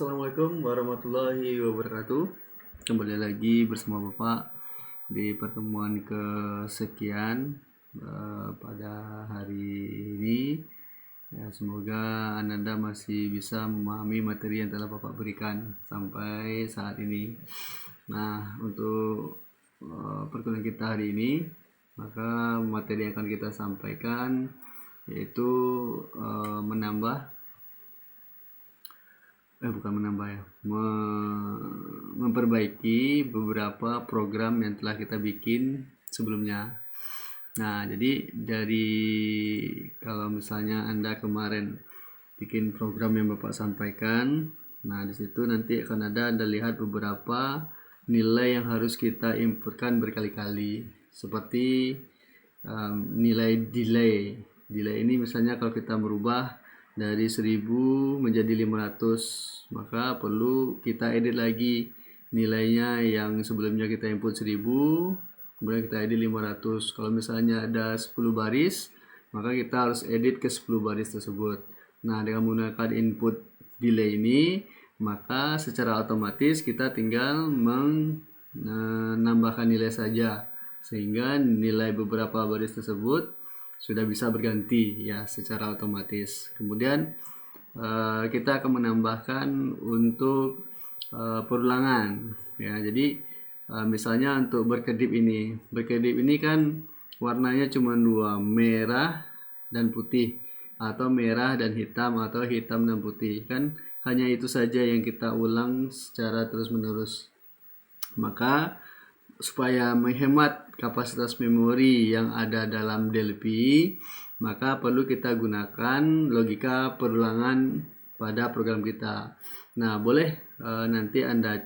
Assalamualaikum warahmatullahi wabarakatuh. Kembali lagi bersama Bapak di pertemuan kesekian pada hari ini. Ya, semoga Anda masih bisa memahami materi yang telah Bapak berikan sampai saat ini. Nah, untuk pertemuan kita hari ini, maka materi yang akan kita sampaikan yaitu memperbaiki beberapa program yang telah kita bikin sebelumnya. Nah, jadi kalau misalnya Anda kemarin bikin program yang Bapak sampaikan, nah di situ nanti akan Anda lihat beberapa nilai yang harus kita inputkan berkali-kali, seperti nilai delay. Delay ini misalnya kalau kita merubah dari 1000 menjadi 500, maka perlu kita edit lagi nilainya yang sebelumnya kita input 1000, kemudian kita edit 500. Kalau misalnya ada 10 baris, maka kita harus edit ke 10 baris tersebut. Nah, dengan menggunakan input delay ini, maka secara otomatis kita tinggal menambahkan nilai saja, sehingga nilai beberapa baris tersebut sudah bisa berganti ya secara otomatis. Kemudian kita akan menambahkan untuk perulangan ya. Jadi misalnya untuk berkedip ini kan warnanya cuma dua, merah dan putih, atau merah dan hitam, atau hitam dan putih. Kan hanya itu saja yang kita ulang secara terus-menerus. Maka supaya menghemat kapasitas memori yang ada dalam DLP, maka perlu kita gunakan logika perulangan pada program kita. Nah, boleh nanti Anda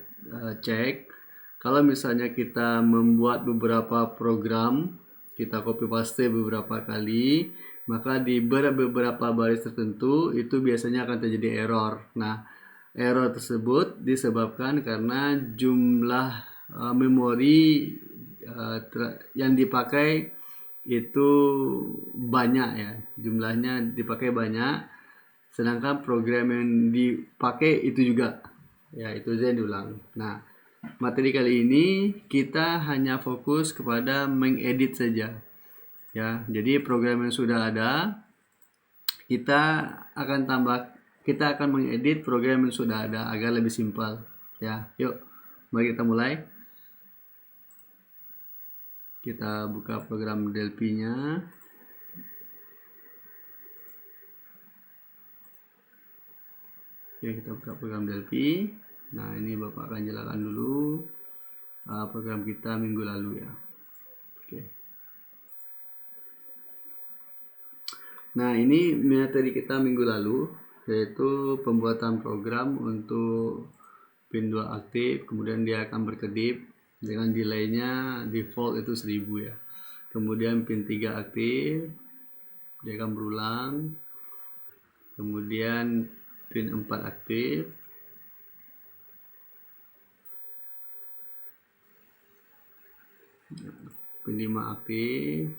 cek kalau misalnya kita membuat beberapa program, kita copy paste beberapa kali, maka di beberapa baris tertentu itu biasanya akan terjadi error. Nah, error tersebut disebabkan karena jumlah memori yang dipakai itu banyak ya, jumlahnya dipakai banyak, sedangkan program yang dipakai itu juga ya, itu saja yang diulang. Nah, materi kali ini kita hanya fokus kepada mengedit saja ya. Jadi program yang sudah ada kita akan mengedit program yang sudah ada agar lebih simpel ya. Yuk, mari kita mulai. Kita buka program DLP-nya. Oke, kita buka program DLP. Nah, ini Bapak akan jelaskan dulu program kita minggu lalu ya. Oke. Nah, ini materi kita minggu lalu, yaitu pembuatan program untuk pin 2 aktif, kemudian dia akan berkedip dengan delaynya default itu 1000 ya. Kemudian pin 3 aktif, dia akan berulang. Kemudian pin 4 aktif, pin 5 aktif,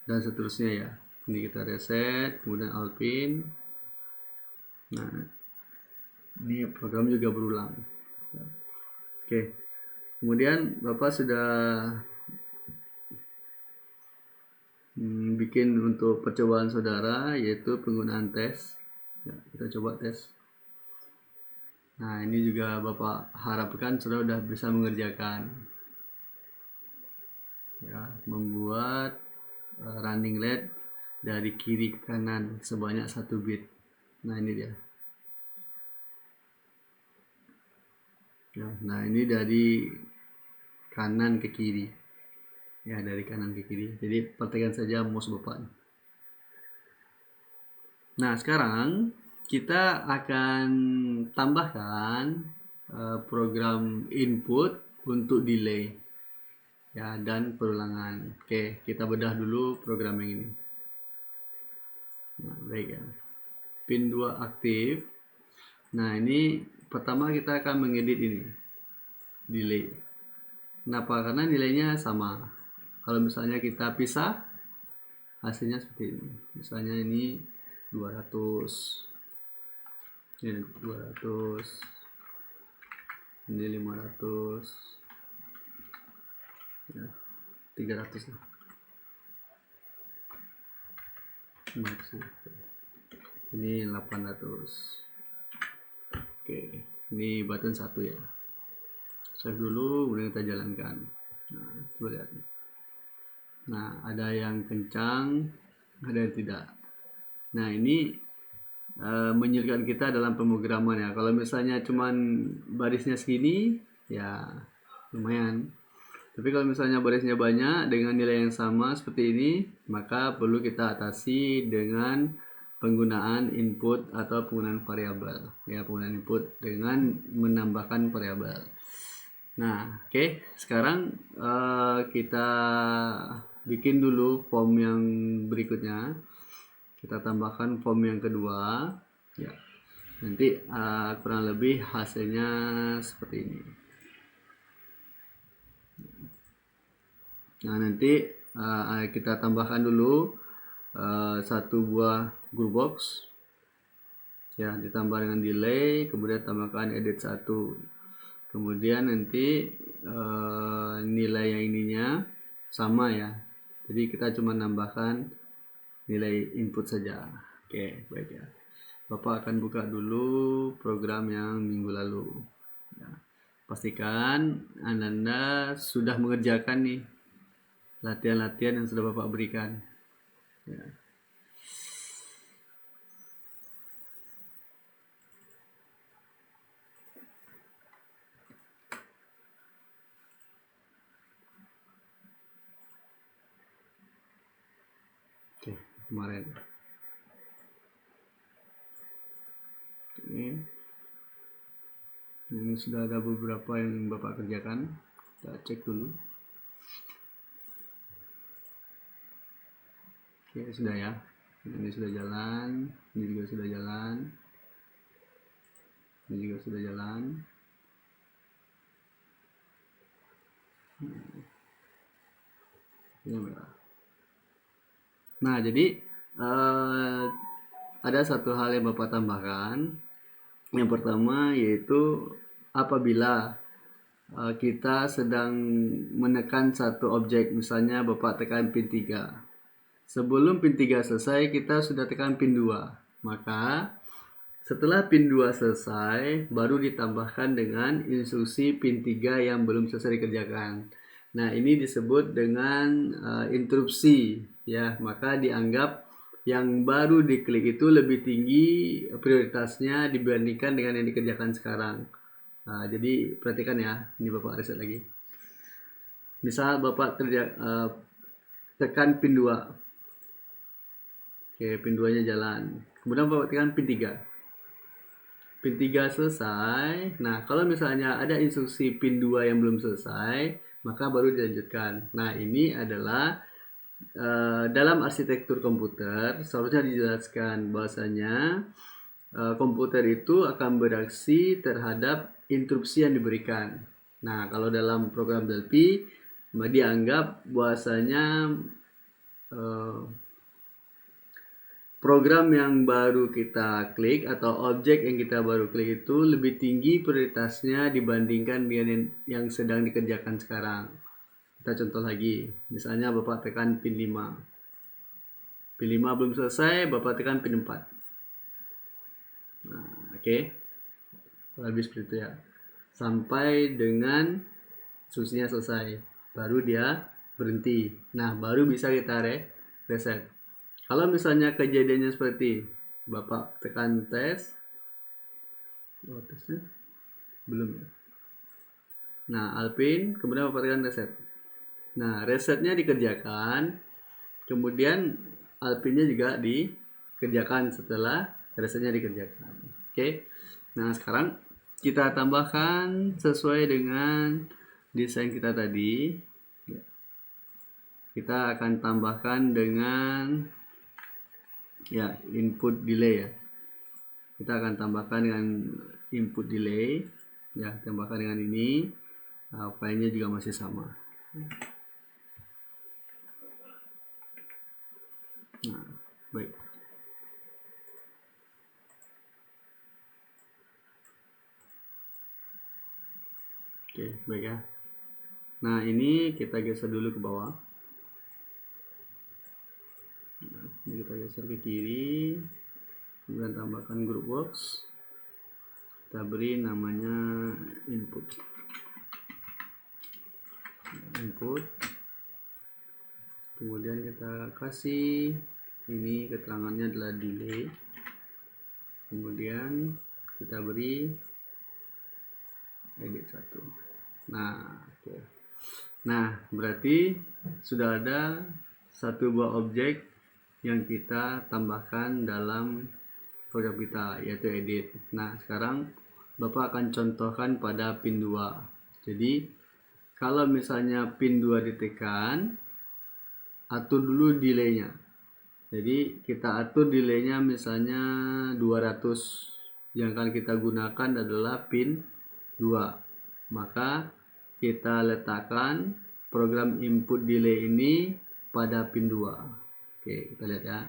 dan seterusnya ya. Ini kita reset, kemudian all pin. Nah, ini program juga berulang. Oke, kemudian Bapak sudah bikin untuk percobaan saudara, yaitu penggunaan tes ya, kita coba tes. Nah, ini juga Bapak harapkan sudah bisa mengerjakan ya, membuat running LED dari kiri ke kanan sebanyak 1 bit. Nah, ini dia ya. Nah, ini dari kanan ke kiri ya, dari kanan ke kiri. Jadi perhatikan saja mouse Bapak. Nah, sekarang kita akan tambahkan program input untuk delay ya, dan perulangan. Oke, kita bedah dulu program yang ini. Nah, baik ya. Pin 2 aktif. Nah, ini pertama kita akan mengedit ini delay. Kenapa? Karena nilainya sama. Kalau misalnya kita pisah, hasilnya seperti ini. Misalnya ini 200. Ini 200, ini 500, ya 300 lah maksud. Ini 800. Oke, ini button 1 ya. Save dulu, kemudian kita jalankan. Nah, coba lihat. Nah, ada yang kencang, ada yang tidak. Nah, ini menyulitkan kita dalam pemrograman ya. Kalau misalnya cuman barisnya segini, ya lumayan. Tapi kalau misalnya barisnya banyak dengan nilai yang sama seperti ini, maka perlu kita atasi dengan penggunaan input atau penggunaan variabel. Ya, penggunaan input dengan menambahkan variabel. Nah, oke. Sekarang kita bikin dulu form yang berikutnya. Kita tambahkan form yang kedua. Ya. Nanti kurang lebih hasilnya seperti ini. Nah, nanti kita tambahkan dulu satu buah group box. Ya, ditambah dengan delay, kemudian tambahkan edit 1. Kemudian nanti nilai yang ininya sama ya. Jadi kita cuma nambahkan nilai input saja. Oke, baik ya. Bapak akan buka dulu program yang minggu lalu. Ya. Pastikan Anda sudah mengerjakan nih latihan-latihan yang sudah Bapak berikan. Ya. Oke, kemarin. Ini sudah ada beberapa yang Bapak kerjakan. Kita cek dulu. Oke, sudah ya. Ini sudah jalan, ini juga sudah jalan, ini juga sudah jalan. Ini merah. Nah, jadi ada satu hal yang Bapak tambahkan. Yang pertama yaitu apabila kita sedang menekan satu objek, misalnya Bapak tekan pin 3. Sebelum pin 3 selesai, kita sudah tekan pin 2. Maka setelah pin 2 selesai, baru ditambahkan dengan instruksi pin 3 yang belum selesai dikerjakan. Nah, ini disebut dengan interupsi ya. Maka dianggap yang baru diklik itu lebih tinggi prioritasnya dibandingkan dengan yang dikerjakan sekarang. Nah, jadi perhatikan ya, ini Bapak reset lagi. Misal Bapak tekan pin 2. Oke, pin 2-nya jalan. Kemudian Bapak tekan pin 3. Pin 3 selesai. Nah, kalau misalnya ada instruksi pin 2 yang belum selesai, maka baru dilanjutkan. Nah, ini adalah dalam arsitektur komputer seharusnya dijelaskan bahwasanya komputer itu akan bereaksi terhadap interupsi yang diberikan. Nah, kalau dalam program DLP dianggap bahwasanya program yang baru kita klik atau objek yang kita baru klik itu lebih tinggi prioritasnya dibandingkan dengan yang sedang dikerjakan sekarang. Kita contoh lagi, misalnya Bapak tekan pin 5. Pin 5 belum selesai, Bapak tekan pin 4. Nah, oke. Habis seperti itu ya. Sampai dengan instruksinya selesai. Baru dia berhenti. Nah, baru bisa kita reset. Kalau misalnya kejadiannya seperti Bapak tekan tes, tesnya belum ya. Nah, Alpin, kemudian Bapak tekan reset. Nah, resetnya dikerjakan, kemudian Alpinnya juga dikerjakan setelah resetnya dikerjakan. Oke. Nah, sekarang kita tambahkan sesuai dengan desain kita tadi. Kita akan tambahkan dengan ya input delay ya. Kita akan tambahkan dengan input delay ya, tambahkan dengan ini. Filenya juga masih sama. Nah, baik. Oke, baik ya. Nah, ini kita geser dulu ke bawah. Nah, ini kita geser ke kiri, kemudian tambahkan group box. Kita beri namanya input. Kemudian kita kasih ini keterangannya adalah delay. Kemudian kita beri edit 1. Nah, oke. Nah, berarti sudah ada satu buah objek yang kita tambahkan dalam program kita, yaitu edit. Nah, sekarang Bapak akan contohkan pada pin 2. Jadi, kalau misalnya pin 2 ditekan, atur dulu delaynya. Jadi, kita atur delaynya misalnya 200. Yang akan kita gunakan adalah pin 2. Maka kita letakkan program input delay ini pada pin 2. Oke, kita lihat ya.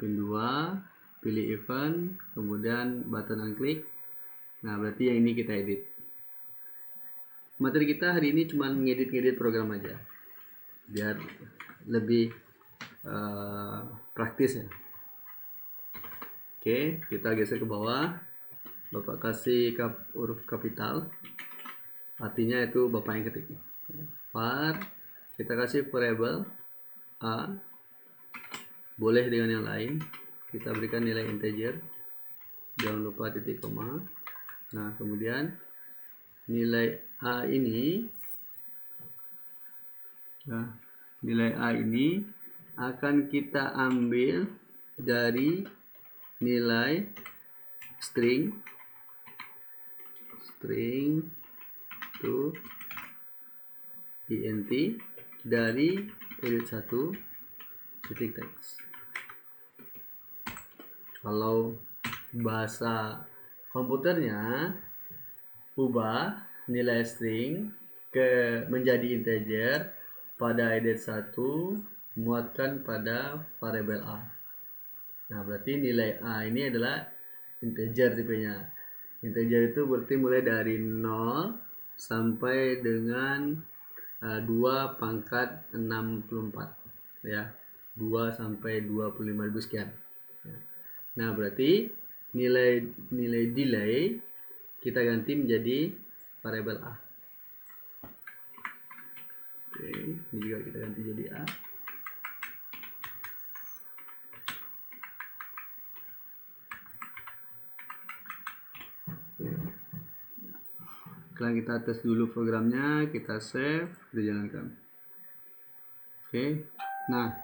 Pin 2, pilih event, kemudian button unclick. Nah, berarti yang ini kita edit. Materi kita hari ini cuma ngedit-ngedit program aja, biar lebih praktis ya. Oke, kita geser ke bawah. Bapak kasih huruf kapital, artinya itu Bapak yang ketik. Var, kita kasih variable A, boleh dengan yang lain. Kita berikan nilai integer, jangan lupa titik koma. Nah, kemudian nilai A ini, akan kita ambil dari nilai string to int dari edit 1 titik text. Kalau bahasa komputernya, ubah nilai string menjadi integer pada edit 1, muatkan pada variabel A. Nah, berarti nilai A ini adalah integer tipenya. Integer itu berarti mulai dari 0 sampai dengan 2 pangkat 64 ya. 2 sampai 25.000 sekian. Nah, berarti nilai delay kita ganti menjadi variabel A. Oke, ini juga kita ganti jadi A. Setelah kita tes dulu programnya, kita save, kita jalankan. Oke, nah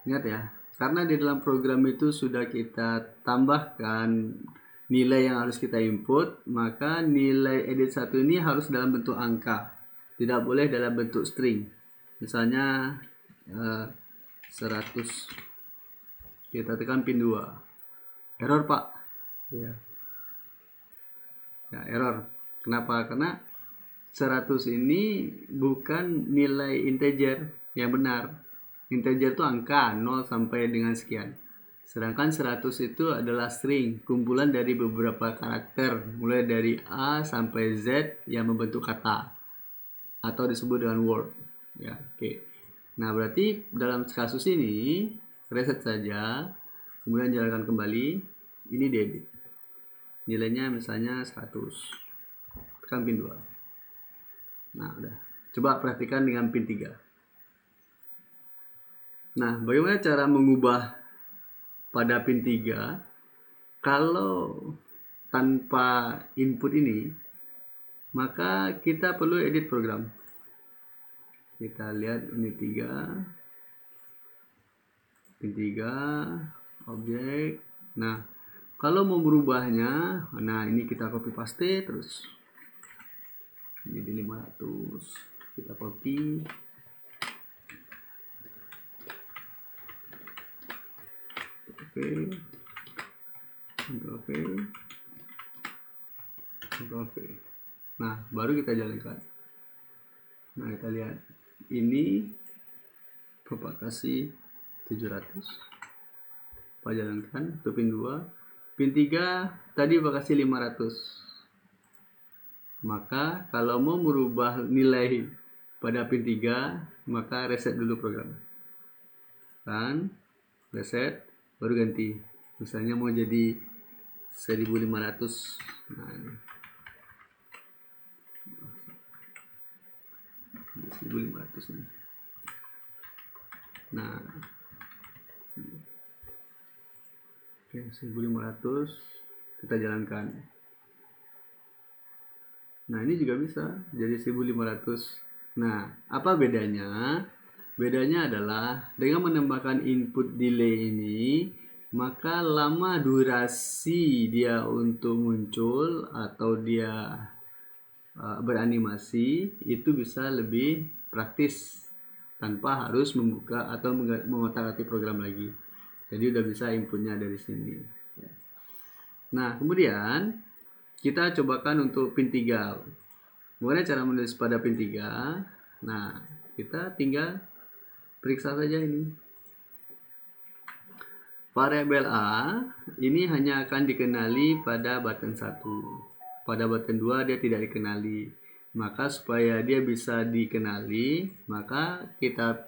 ingat ya, karena di dalam program itu sudah kita tambahkan nilai yang harus kita input, maka nilai edit 1 ini harus dalam bentuk angka, tidak boleh dalam bentuk string. Misalnya 100, kita tekan pin 2, error Pak ya, error. Kenapa? Karena 100 ini bukan nilai integer yang benar. Integer itu angka 0 sampai dengan sekian. Sedangkan 100 itu adalah string, kumpulan dari beberapa karakter, mulai dari A sampai Z yang membentuk kata atau disebut dengan word. Ya, oke. Nah, berarti dalam kasus ini reset saja, kemudian jalankan kembali. Ini diedit. Nilainya misalnya 100. Tekan pin 2. Nah, udah. Coba perhatikan dengan pin 3. Nah, bagaimana cara mengubah pada pin 3 kalau tanpa input ini? Maka kita perlu edit program. Kita lihat ini 3. Pin 3, objek. Nah, kalau mau berubahnya, nah ini kita copy paste terus. Jadi 500, kita copy, Ctrl V, Ctrl V. Nah, baru kita jalankan. Nah, kita lihat ini Bapak kasih 700, Bapak jalankan itu pin 2. Pin 3 tadi Bapak kasih 500. Maka kalau mau merubah nilai pada pin 3, maka reset dulu program. Kan, reset, baru ganti. Misalnya mau jadi 1500. Nah, ini. 1500 ini. Nah, oke, 1500 kita jalankan. Nah, ini juga bisa jadi 1500. Nah, apa bedanya? Bedanya adalah dengan menambahkan input delay ini, maka lama durasi dia untuk muncul atau dia beranimasi itu bisa lebih praktis tanpa harus membuka atau mengotak-atik program lagi. Jadi udah bisa inputnya dari sini. Nah, kemudian kita cobakan untuk pin 3. Bagaimana cara menulis pada pin 3? Nah, kita tinggal periksa saja ini. Variabel A ini hanya akan dikenali pada button 1. Pada button 2 dia tidak dikenali. Maka supaya dia bisa dikenali, maka kita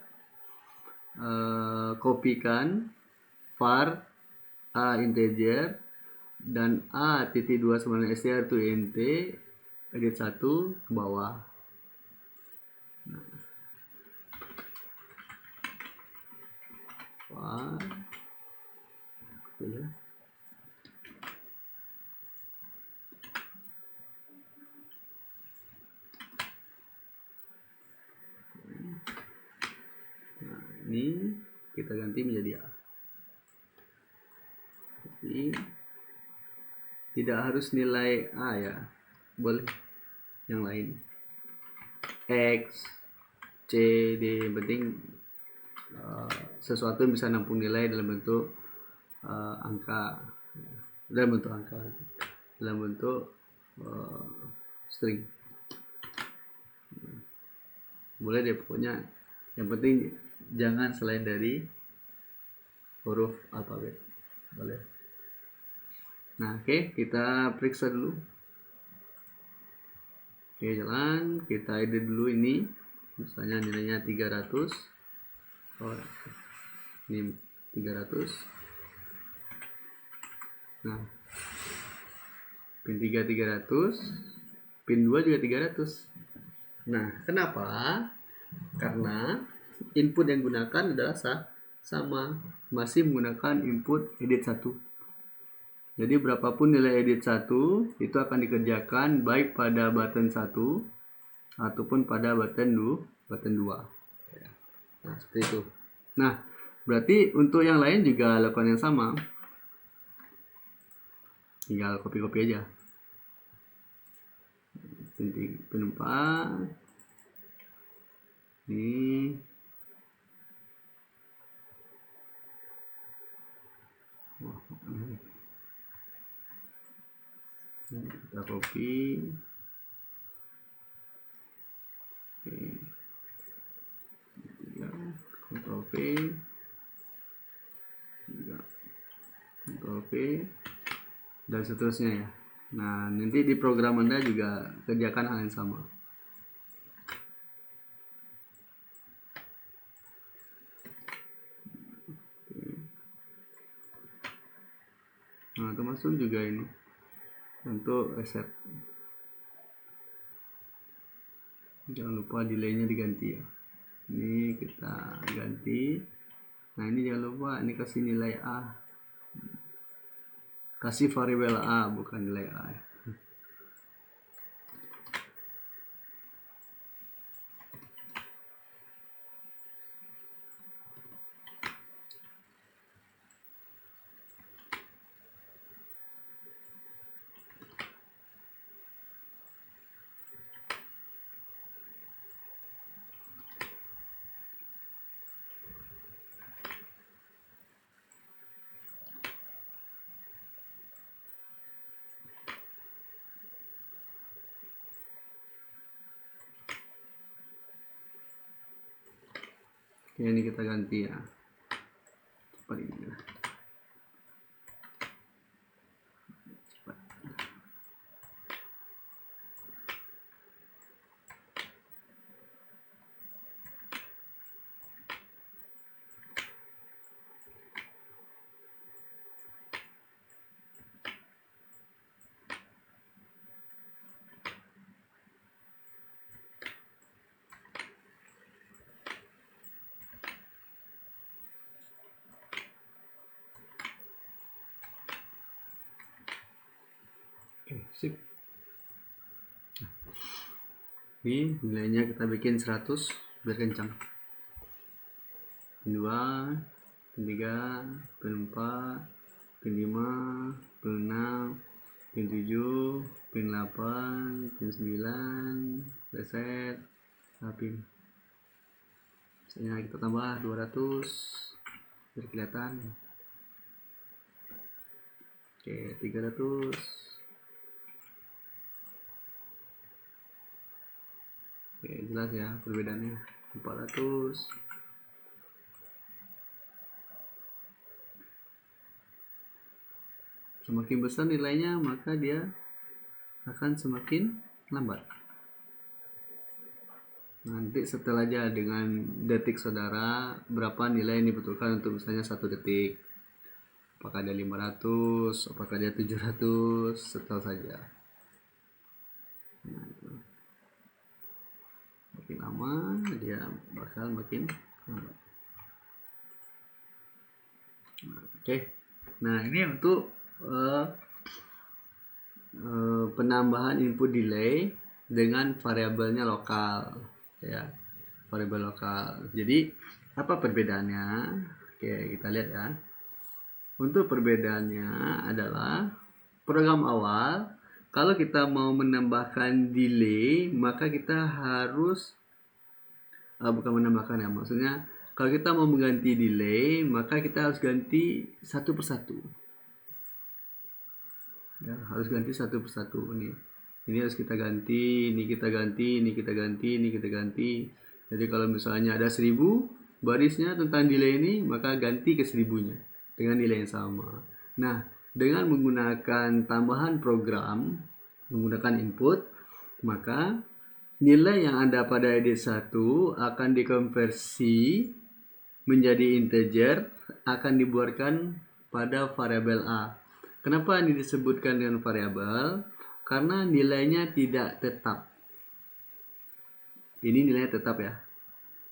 kopikan var A integer dan A.2 sama dengan str to int edit 1 ke bawah. Var ya. Nah, ini kita ganti menjadi A. Jadi tidak harus nilai A ya, boleh yang lain, X, C, D, yang penting sesuatu yang bisa nampung nilai dalam bentuk angka, dalam bentuk string, boleh deh pokoknya, yang penting jangan selain dari huruf alfabet, boleh. Nah, oke, kita periksa dulu. Oke, jalan. Kita edit dulu ini. Misalnya nilainya 300. Oh, ini 300. Nah, pin 3 300, pin 2 juga 300. Nah, kenapa? Karena input yang gunakan adalah sama, masih menggunakan input edit 1. Jadi berapapun nilai edit 1 itu akan dikerjakan baik pada button 1 ataupun pada button 2. Nah, seperti itu. Nah, berarti untuk yang lain juga lakukan yang sama. Tinggal copy-copy aja. Pin 4. Ini kita copy. Oke. Ctrl V, Ctrl V, dan seterusnya ya. Nah, nanti di program Anda juga kerjakan hal yang sama. Nah, termasuk juga ini untuk reset. Jangan lupa delaynya diganti ya. Ini kita ganti. Nah, ini jangan lupa ini kasih nilai A. Kasih variabel A bukan nilai A ya. Oke, ini kita ganti ya. Cepat ini ya. Cepat. Sip. Ini nilainya kita bikin 100 biar kencang. Pin 2, pin 3, pin 4, pin 5, pin 6, pin 7, pin 8, pin 9, reset, pin. Misalnya kita tambah 200 biar kelihatan. Oke, 300. Oke, jelas ya perbedaannya. 400. Semakin besar nilainya, maka dia akan semakin lambat. Nanti setelah aja dengan detik saudara, berapa nilai yang dibutuhkan untuk misalnya 1 detik. Apakah dia 500, apakah dia 700, setel saja. Nah, makin lama dia bakal makin lambat. Oke. Nah, ini untuk penambahan input delay dengan variabelnya lokal, ya, variabel lokal. Jadi apa perbedaannya? Oke, kita lihat ya. Untuk perbedaannya adalah program awal, kalau kita mau menambahkan delay, maka kita harus bukan menambahkan ya, maksudnya kalau kita mau mengganti delay, maka kita harus ganti satu persatu. Ya, harus ganti satu persatu nih. Ini harus kita ganti, ini kita ganti, ini kita ganti, ini kita ganti. Jadi kalau misalnya ada 1000 barisnya tentang delay ini, maka ganti ke 1000-nya dengan nilai yang sama. Nah, dengan menggunakan tambahan program, menggunakan input, maka nilai yang ada pada edit 1 akan dikonversi menjadi integer, akan dibuatkan pada variabel A. Kenapa ini disebutkan dengan variabel? Karena nilainya tidak tetap. Ini nilainya tetap ya.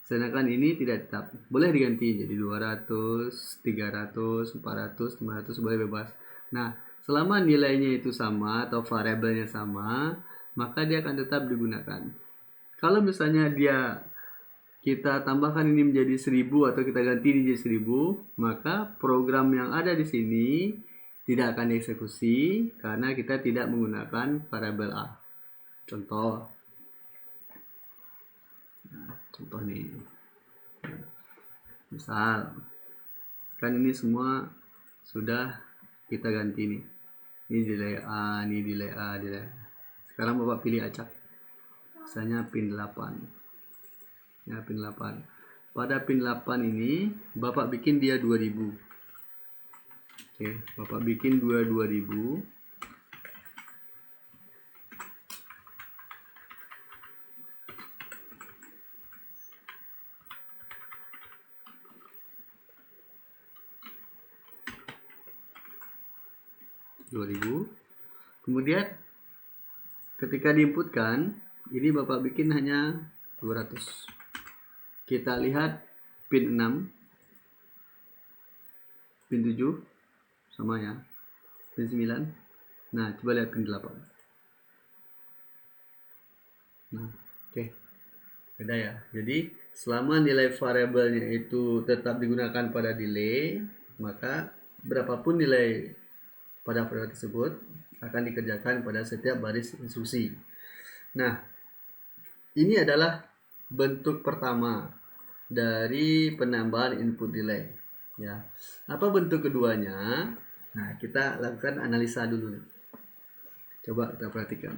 Sedangkan ini tidak tetap. Boleh diganti jadi 200, 300, 400, 500, boleh bebas. Nah, selama nilainya itu sama atau variabelnya sama, maka dia akan tetap digunakan. Kalau misalnya kita tambahkan ini menjadi 1000 atau kita ganti menjadi 1000, maka program yang ada di sini tidak akan dieksekusi karena kita tidak menggunakan variabel A. Contoh. Nah, contoh nih. Misal, kan ini semua sudah kita ganti nih. Ini delay A, ini delay A, delay A. Sekarang Bapak pilih acak. Misalnya pin 8. Ya, pin 8. Pada pin 8 ini Bapak bikin dia 2000. Oke, Bapak bikin 2000. Kemudian ketika diinputkan, ini Bapak bikin hanya 200. Kita lihat pin 6, pin 7 sama ya, pin 9. Nah, coba lihat pin 8. Nah, oke. Beda ya. Jadi selama nilai variabelnya itu tetap digunakan pada delay, maka berapapun nilai pada variabel tersebut akan dikerjakan pada setiap baris instruksi. Nah, ini adalah bentuk pertama dari penambahan input delay. Ya, apa bentuk keduanya? Nah, kita lakukan analisa dulu. Coba kita perhatikan.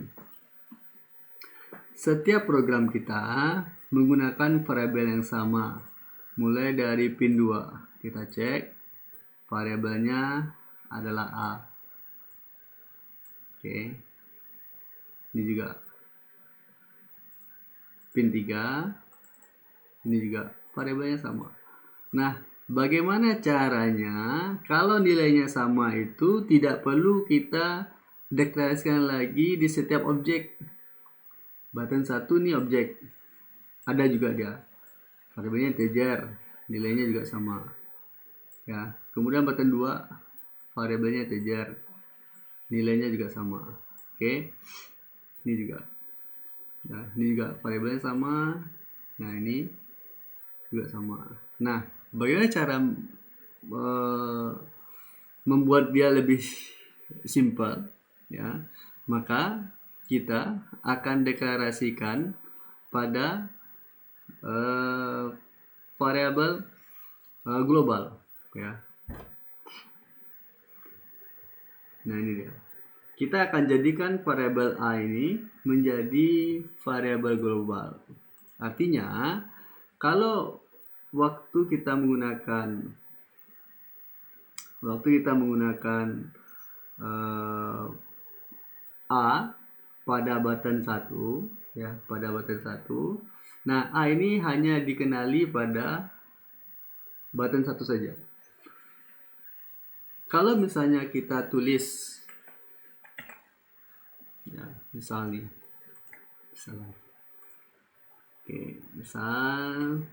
Setiap program kita menggunakan variabel yang sama. Mulai dari pin 2, kita cek variabelnya adalah A. Oke. Ini juga pin 3. Ini juga variabelnya sama. Nah, bagaimana caranya kalau nilainya sama itu tidak perlu kita deklarasikan lagi di setiap objek. Button 1 nih objek. Ada juga dia. Variabelnya integer, nilainya juga sama. Ya, kemudian button 2 variabelnya integer, nilainya juga sama. Oke, ini juga. Nah, ini juga variabelnya sama. Nah, ini juga sama. Nah, bagaimana cara membuat dia lebih simpel, ya? Maka kita akan deklarasikan pada variabel global, ya. Nah, ini dia. Kita akan jadikan variabel A ini menjadi variabel global. Artinya, kalau waktu kita menggunakan A pada button 1, ya, pada button 1. Nah, A ini hanya dikenali pada button 1 saja. Kalau misalnya kita tulis, ya, misalnya, oke, misal,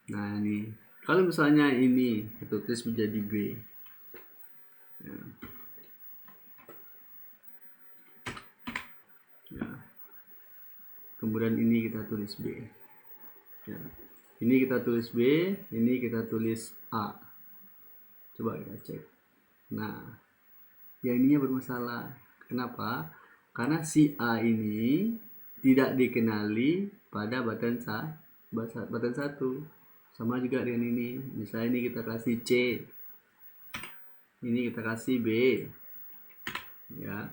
nah ini, kalau misalnya ini kita tulis menjadi B, ya. Ya. Kemudian ini kita tulis B, ya. Ini kita tulis B, ini kita tulis A. Coba kita cek. Nah, yang ininya bermasalah. Kenapa? Karena si A ini tidak dikenali pada button 1. Sama juga dengan ini. Misalnya ini kita kasih C. Ini kita kasih B. Ya.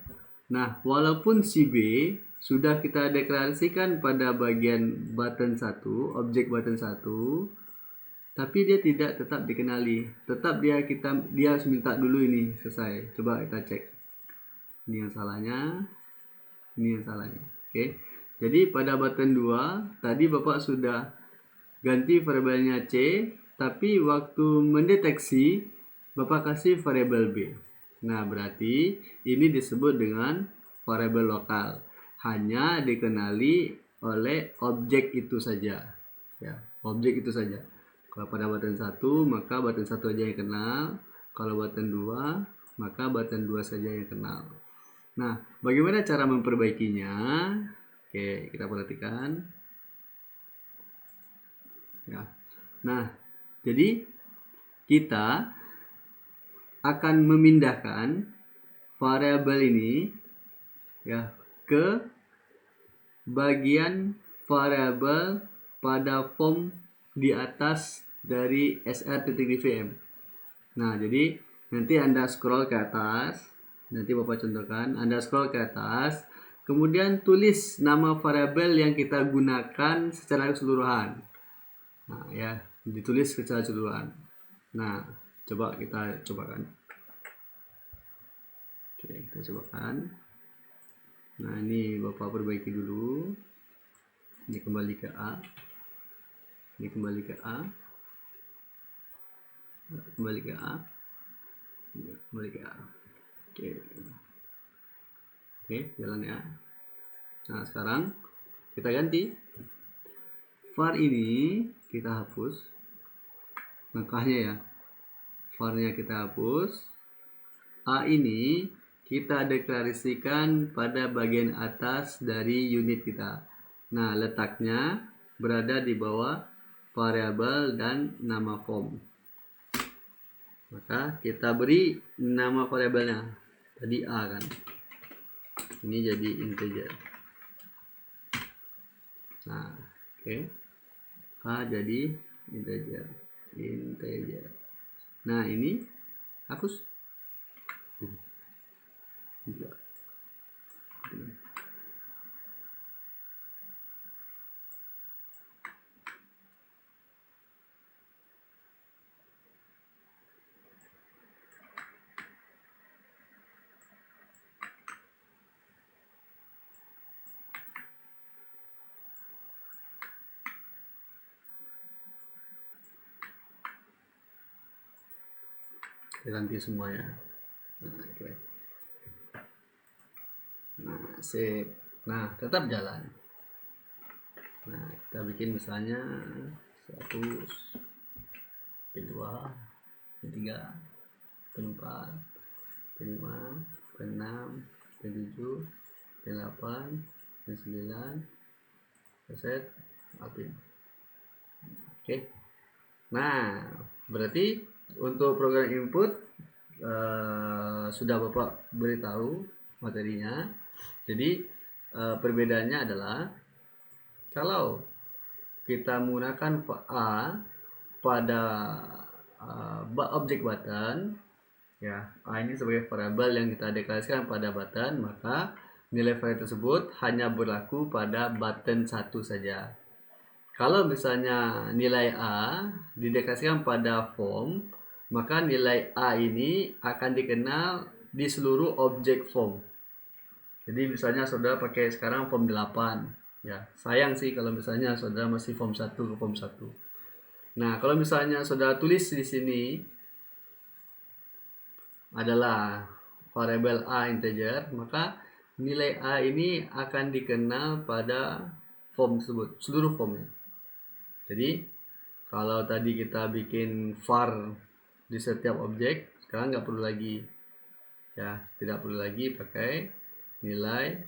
Nah, walaupun si B sudah kita deklarasikan pada bagian button 1, objek button 1, tapi dia tidak tetap dikenali. Tetap dia harus minta dulu ini selesai. Coba kita cek. Ini yang salahnya. Ini yang salahnya. Oke. Jadi pada button 2 tadi Bapak sudah ganti variabelnya C, tapi waktu mendeteksi Bapak kasih variabel B. Nah, berarti ini disebut dengan variabel lokal. Hanya dikenali oleh objek itu saja. Ya, objek itu saja. Kalau pada button 1, maka button 1 aja yang kenal. Kalau button 2, maka button 2 saja yang kenal. Nah, bagaimana cara memperbaikinya? Oke, kita perhatikan. Ya. Nah, jadi kita akan memindahkan variabel ini, ya, ke bagian variabel pada form di atas dari sr.dvm. Nah, jadi nanti Anda scroll ke atas, nanti Bapak contohkan, Anda scroll ke atas, kemudian tulis nama variabel yang kita gunakan secara keseluruhan. Nah, ya, ditulis secara keseluruhan. Nah, coba kita cobakan. Oke, kita cobakan. Nah, ini Bapak perbaiki dulu. Ini kembali ke A. Ini kembali ke A. Kembali ke A. Kembali ke A. Oke. Oke, jalan ya. Nah, sekarang kita ganti. var ini kita hapus. Langkahnya ya. Var-nya kita hapus. A ini kita deklarasikan pada bagian atas dari unit kita. Nah, letaknya berada di bawah variabel dan nama form. Maka kita beri nama variabelnya. Tadi A kan. Ini jadi integer. Nah, oke. A jadi integer. Nah, ini hapus. Juga. Kita ganti semua ya. Nah, oke. Nah, sip. Nah, tetap jalan. Nah, kita bikin misalnya 100, P2, P3, P4, P5, P6, P7, P8, P9, set Alpin. Oke. Nah, berarti untuk program input sudah Bapak beritahu materinya. Jadi perbedaannya adalah kalau kita menggunakan A pada objek button, ya, A ini sebagai variabel yang kita deklarasikan pada button, maka nilai variabel tersebut hanya berlaku pada button satu saja. Kalau misalnya nilai A dideklarasikan pada form, maka nilai A ini akan dikenal di seluruh objek form. Jadi misalnya saudara pakai sekarang form 8, ya sayang sih kalau misalnya saudara masih form 1 ke form 1. Nah, kalau misalnya saudara tulis di sini adalah variabel A integer, maka nilai A ini akan dikenal pada form tersebut, seluruh formnya. Jadi kalau tadi kita bikin var di setiap objek, sekarang nggak perlu lagi, ya tidak perlu lagi pakai nilai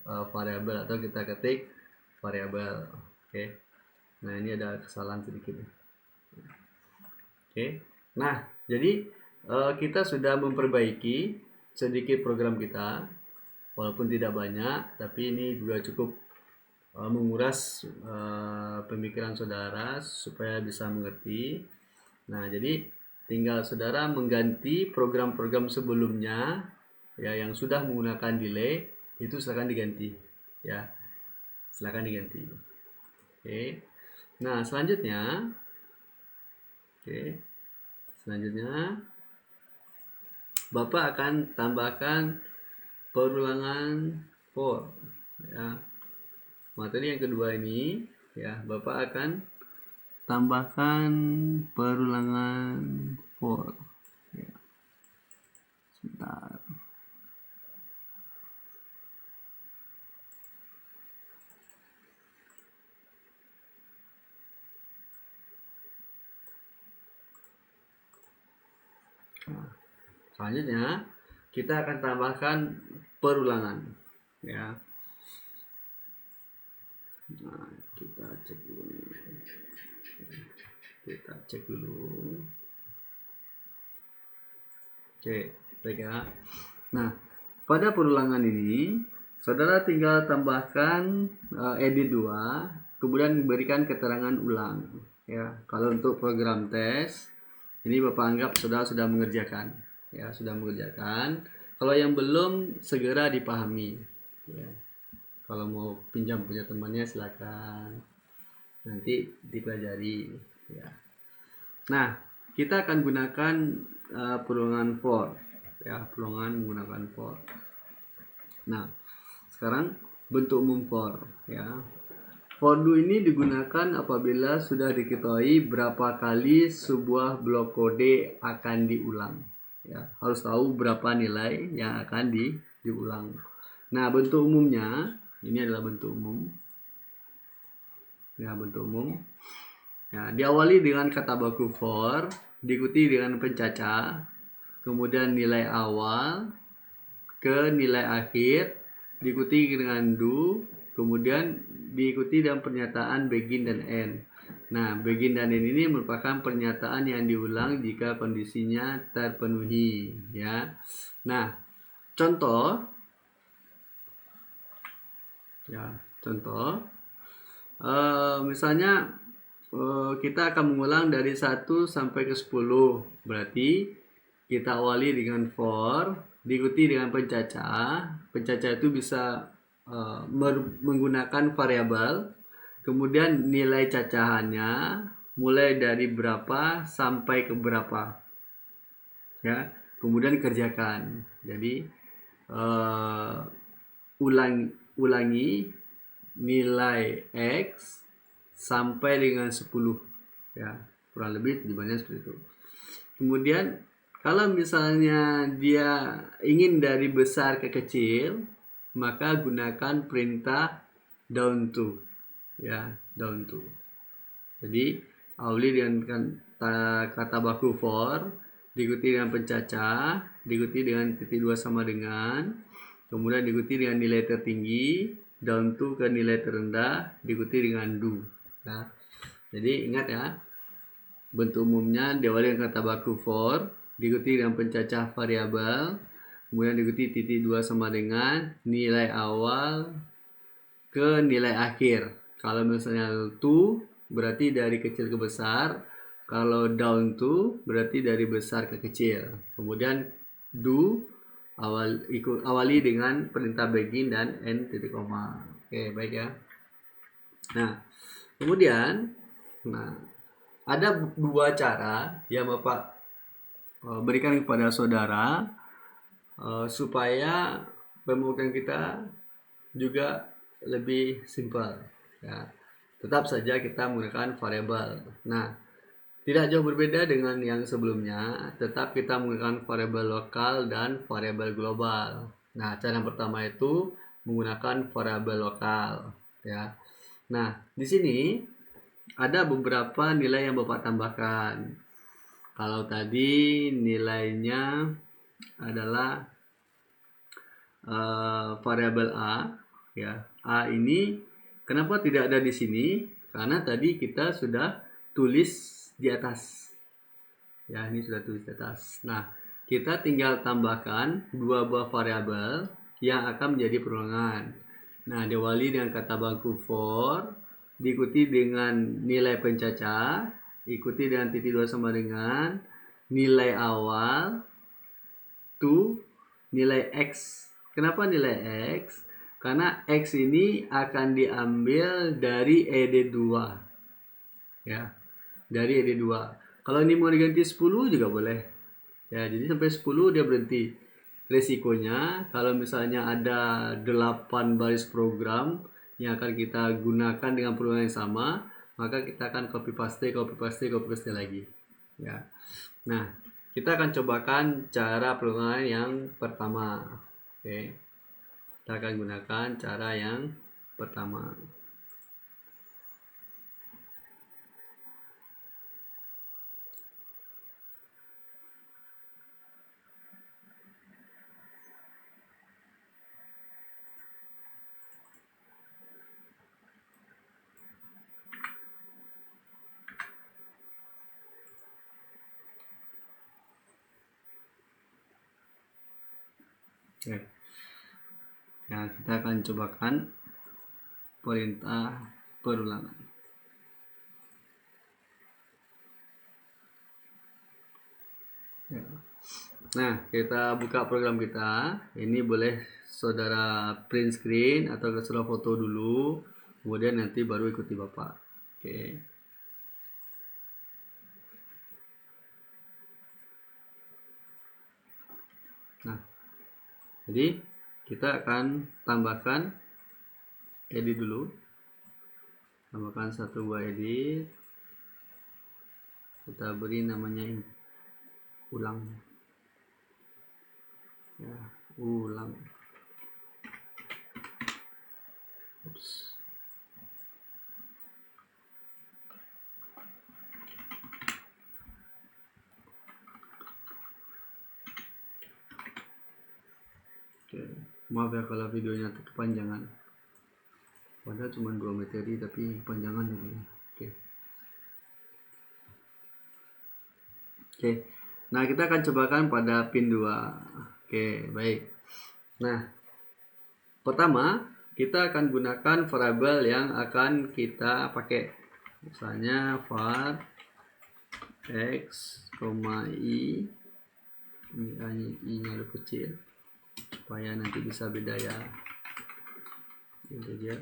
variabel atau kita ketik variabel. Oke. Nah, ini ada kesalahan sedikit. Oke. Nah, jadi kita sudah memperbaiki sedikit program kita, walaupun tidak banyak, tapi ini juga cukup menguras pemikiran saudara supaya bisa mengerti. Nah, jadi tinggal saudara mengganti program-program sebelumnya, ya, yang sudah menggunakan delay, itu silakan diganti, ya, silakan diganti. Oke. Nah, selanjutnya Bapak akan tambahkan perulangan for, ya. Materi yang kedua ini, ya, Bapak akan tambahkan perulangan for, ya. Sebentar. Nah, selanjutnya kita akan tambahkan perulangan, ya. Nah, kita cek dulu. Oke, baik ya. Nah, pada perulangan ini saudara tinggal tambahkan edit 2, kemudian berikan keterangan ulang, ya. Kalau untuk program tes ini Bapak anggap saudara sudah mengerjakan, ya, sudah mengerjakan. Kalau yang belum, segera dipahami, ya. Kalau mau pinjam punya temannya silakan, nanti dipelajari, ya. Nah, kita akan gunakan perulangan for, ya, perulangan menggunakan for. Nah, sekarang bentuk umum for, ya. For do ini digunakan apabila sudah diketahui berapa kali sebuah blok kode akan diulang, ya. Harus tahu berapa nilai yang akan diulang. Nah, bentuk umumnya ini adalah bentuk umum, ya, bentuk umum, ya, diawali dengan kata baku for, diikuti dengan pencacah, kemudian nilai awal ke nilai akhir, diikuti dengan do, kemudian diikuti dengan pernyataan begin dan end. Nah, begin dan end ini merupakan pernyataan yang diulang jika kondisinya terpenuhi, ya. Nah, contoh, ya, contoh, misalnya kita akan mengulang dari 1 sampai ke 10. Berarti kita awali dengan for, diikuti dengan pencacah. Pencacah itu bisa menggunakan variabel, kemudian nilai cacahannya mulai dari berapa sampai ke berapa, ya. Kemudian kerjakan. Jadi ulangi nilai X sampai dengan 10, ya, kurang lebih tujuannya seperti itu. Kemudian kalau misalnya dia ingin dari besar ke kecil, maka gunakan perintah down to, ya, down to. Jadi awali dengan kata baku for, diikuti dengan pencacah, diikuti dengan titik 2 sama dengan, kemudian diikuti dengan nilai tertinggi, down to ke nilai terendah, diikuti dengan do. Ya. Jadi ingat ya, bentuk umumnya diawali dengan kata baku for, diikuti dengan pencacah variabel, kemudian diikuti titik 2 sama dengan nilai awal ke nilai akhir. Kalau misalnya to berarti dari kecil ke besar, kalau down to berarti dari besar ke kecil. Kemudian do awali dengan perintah begin dan end titik koma. Oke, baik ya. Nah, kemudian ada dua cara yang Bapak berikan kepada saudara supaya pembuktian kita juga lebih simpel ya. Tetap saja kita menggunakan variabel. Nah, tidak jauh berbeda dengan yang sebelumnya, tetap kita menggunakan variabel lokal dan variabel global. Nah, cara yang pertama itu menggunakan variabel lokal ya. Nah, di sini ada beberapa nilai yang Bapak tambahkan. Kalau tadi nilainya adalah variabel A ya. A ini kenapa tidak ada di sini? Karena tadi kita sudah tulis di atas. Ya, ini sudah tulis di atas. Nah, kita tinggal tambahkan dua buah variabel yang akan menjadi perulangan. Nah, diawali dengan kata baku for, diikuti dengan nilai pencacah, ikuti dengan titik 2 sama dengan nilai awal to nilai X. Kenapa nilai X? Karena X ini akan diambil dari ED2. Ya, dari ED2. Kalau ini mau diganti 10 juga boleh. Ya, jadi sampai 10 dia berhenti. Resikonya kalau misalnya ada 8 baris program yang akan kita gunakan dengan perulangan yang sama, maka kita akan copy paste lagi. Ya. Nah, kita akan cobakan cara perulangan yang pertama. Oke. Kita akan gunakan cara yang pertama. Oke. Nah, kita akan cobakan perintah perulangan. Ya. Nah, kita buka program kita. Ini boleh saudara print screen atau saudara foto dulu, kemudian nanti baru ikuti Bapak. Oke. Nah, jadi kita akan tambahkan edit dulu. Tambahkan satu buah edit. Kita beri namanya ulang. Ya, ulang. Oops. Oke. Maaf ya kalau videonya kepanjangan. Padahal cuma 2 materi tapi panjangan juga. Oke. Oke. Nah, kita akan cobakan pada pin 2. Oke, baik. Nah, pertama kita akan gunakan variabel yang akan kita pakai. Misalnya var x, i, ini i-nya lebih kecil supaya nanti bisa beda ya. Integer.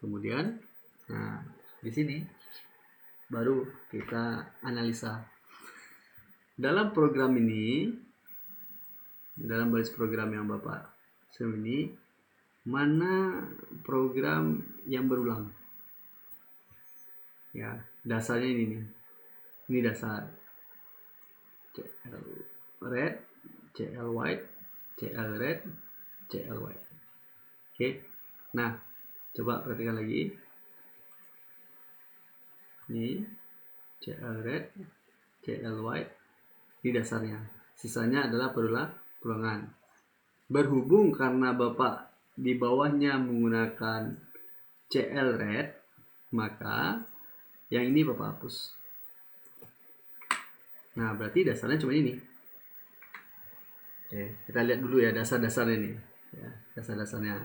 Kemudian, nah di sini baru kita analisa. Dalam program ini, dalam baris program yang Bapak ini, mana program yang berulang? Ya, dasarnya ini nih. Ini dasar. CL red, CL white, CL red, CL white. Oke. Nah, coba perhatikan lagi. Ini CL red, CL white. Ini dasarnya. sisanya adalah perulangan. Berhubung karena Bapak di bawahnya menggunakan CLRED, maka yang ini Bapak hapus. Nah, berarti dasarnya cuma ini. Oke, kita lihat dulu ya dasar-dasarnya ini. Ya, dasar-dasarnya.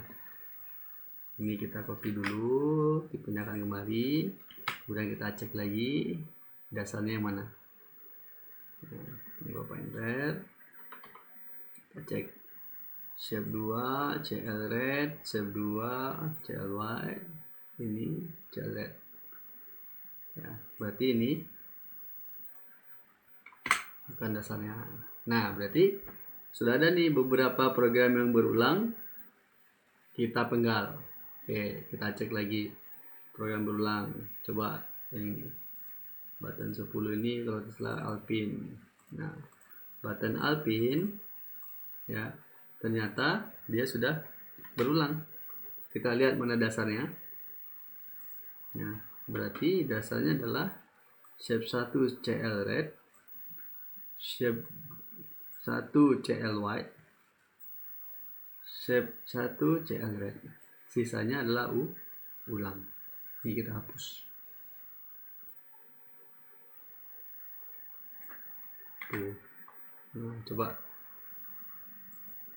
Ini kita copy dulu, dipindahkan kembali. Kemudian kita cek lagi dasarnya yang mana. Nah, ini Bapak enter. Kita cek shape 2, CLRED, shape 2, CLY, ini CLRED. Ya, berarti ini bukan dasarnya. Nah, berarti sudah ada nih beberapa program yang berulang, kita penggal. Oke, kita cek lagi program berulang. Coba yang ini. Button 10 ini kalau salah Alpine. Nah, button Alpine ya, ternyata dia sudah berulang. Kita lihat mana dasarnya. Nah, berarti dasarnya adalah shape 1 CLRED, shape 1 CLY, shape 1 CLRED. Sisanya adalah ulang. Ini kita hapus. Tuh. Nah, coba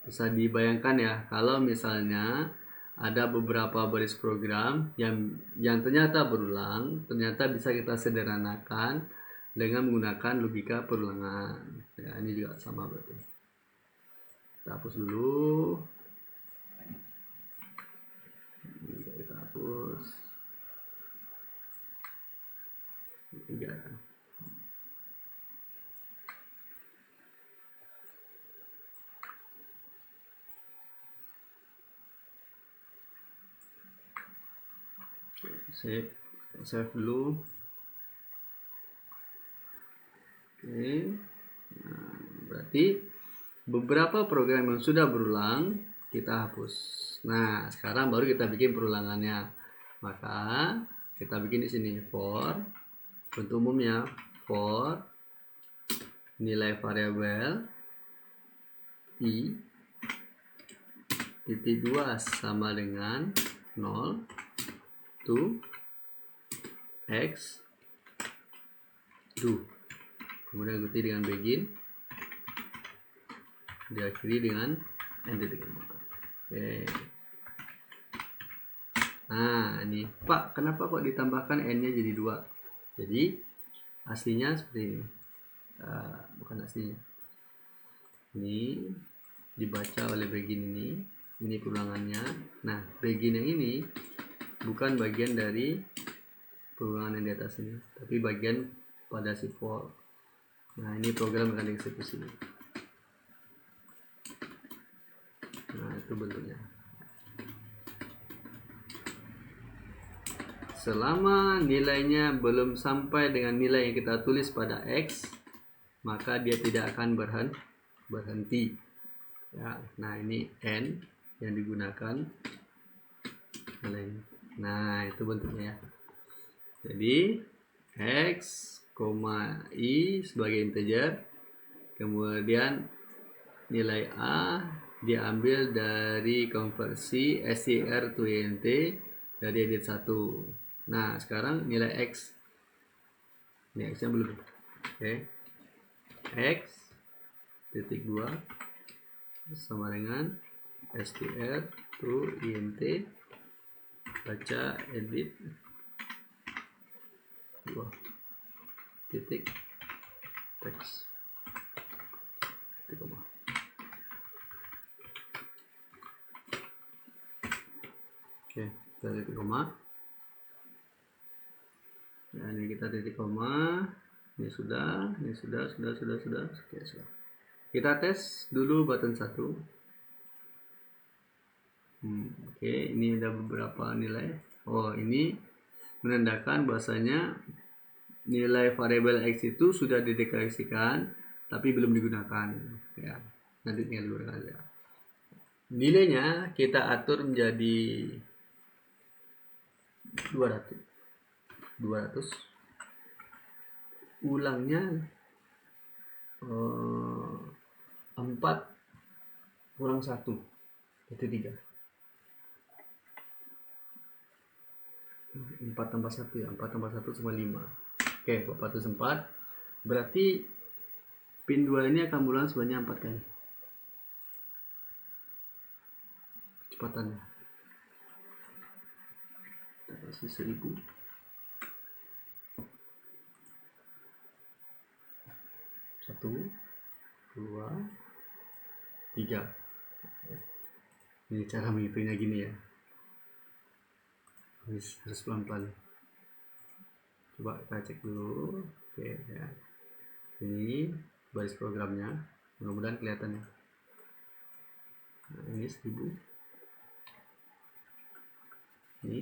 bisa dibayangkan ya, kalau misalnya ada beberapa baris program yang ternyata berulang, ternyata bisa kita sederhanakan dengan menggunakan logika perulangan. Ya, ini juga sama berarti. Kita hapus dulu. Ini kita hapus. Tiga. Save dulu. Oke. Nah, berarti beberapa program yang sudah berulang kita hapus. Nah, sekarang baru kita bikin perulangannya. Maka kita bikin di sini for, untuk umumnya for nilai variabel i titik 2 sama dengan 0 to x do, kemudian ikuti dengan begin, diakhiri dengan end titik koma. Oke. Nah, ini Pak, kenapa kok ditambahkan n-nya jadi 2? Jadi aslinya seperti ini. Bukan aslinya. Ini dibaca oleh begin ini perulangannya. Nah, begin yang ini bukan bagian dari perulangan yang di atas ini, tapi bagian pada si for. Nah, ini program akan dieksekusi. Nah, itu bentuknya. Selama nilainya belum sampai dengan nilai yang kita tulis pada X, maka dia tidak akan berhenti. Ya, nah ini N yang digunakan. Nah, itu bentuknya ya. Jadi X, I sebagai integer, kemudian nilai A diambil dari konversi STR to INT dari edit 1. Nah, sekarang nilai X. Ini X-nya belum. Oke. X titik 2 sama dengan STR to INT baca edit 2 titik teks titik koma. Oke, kita titik koma. Nah, ini kita titik koma. Ini sudah. Oke, sudah. Kita tes dulu button 1. Oke, ini ada beberapa nilai. Oh, ini menandakan bahwasanya nilai variabel X itu sudah dideklarasikan tapi belum digunakan. Ya, nanti tinggal digunakan aja. Nilainya kita atur menjadi 200. Ulangnya 4 kurang 1 berarti 3. 4 tambah 1 ya, 4 tambah 1 sama 5. Oke, Bapak tulis 4. Berarti pin 2 ini akan berulang sebanyak 4 kali. Kecepatannya. Kita kasih 1000. 1, 2, 3. Ini cara menghitungnya gini ya. Harus pelan-pelan. Coba kita cek dulu. Oke ya. Ini baris programnya. Mudah-mudahan kelihatan ya. Nah, ini 1000. Ini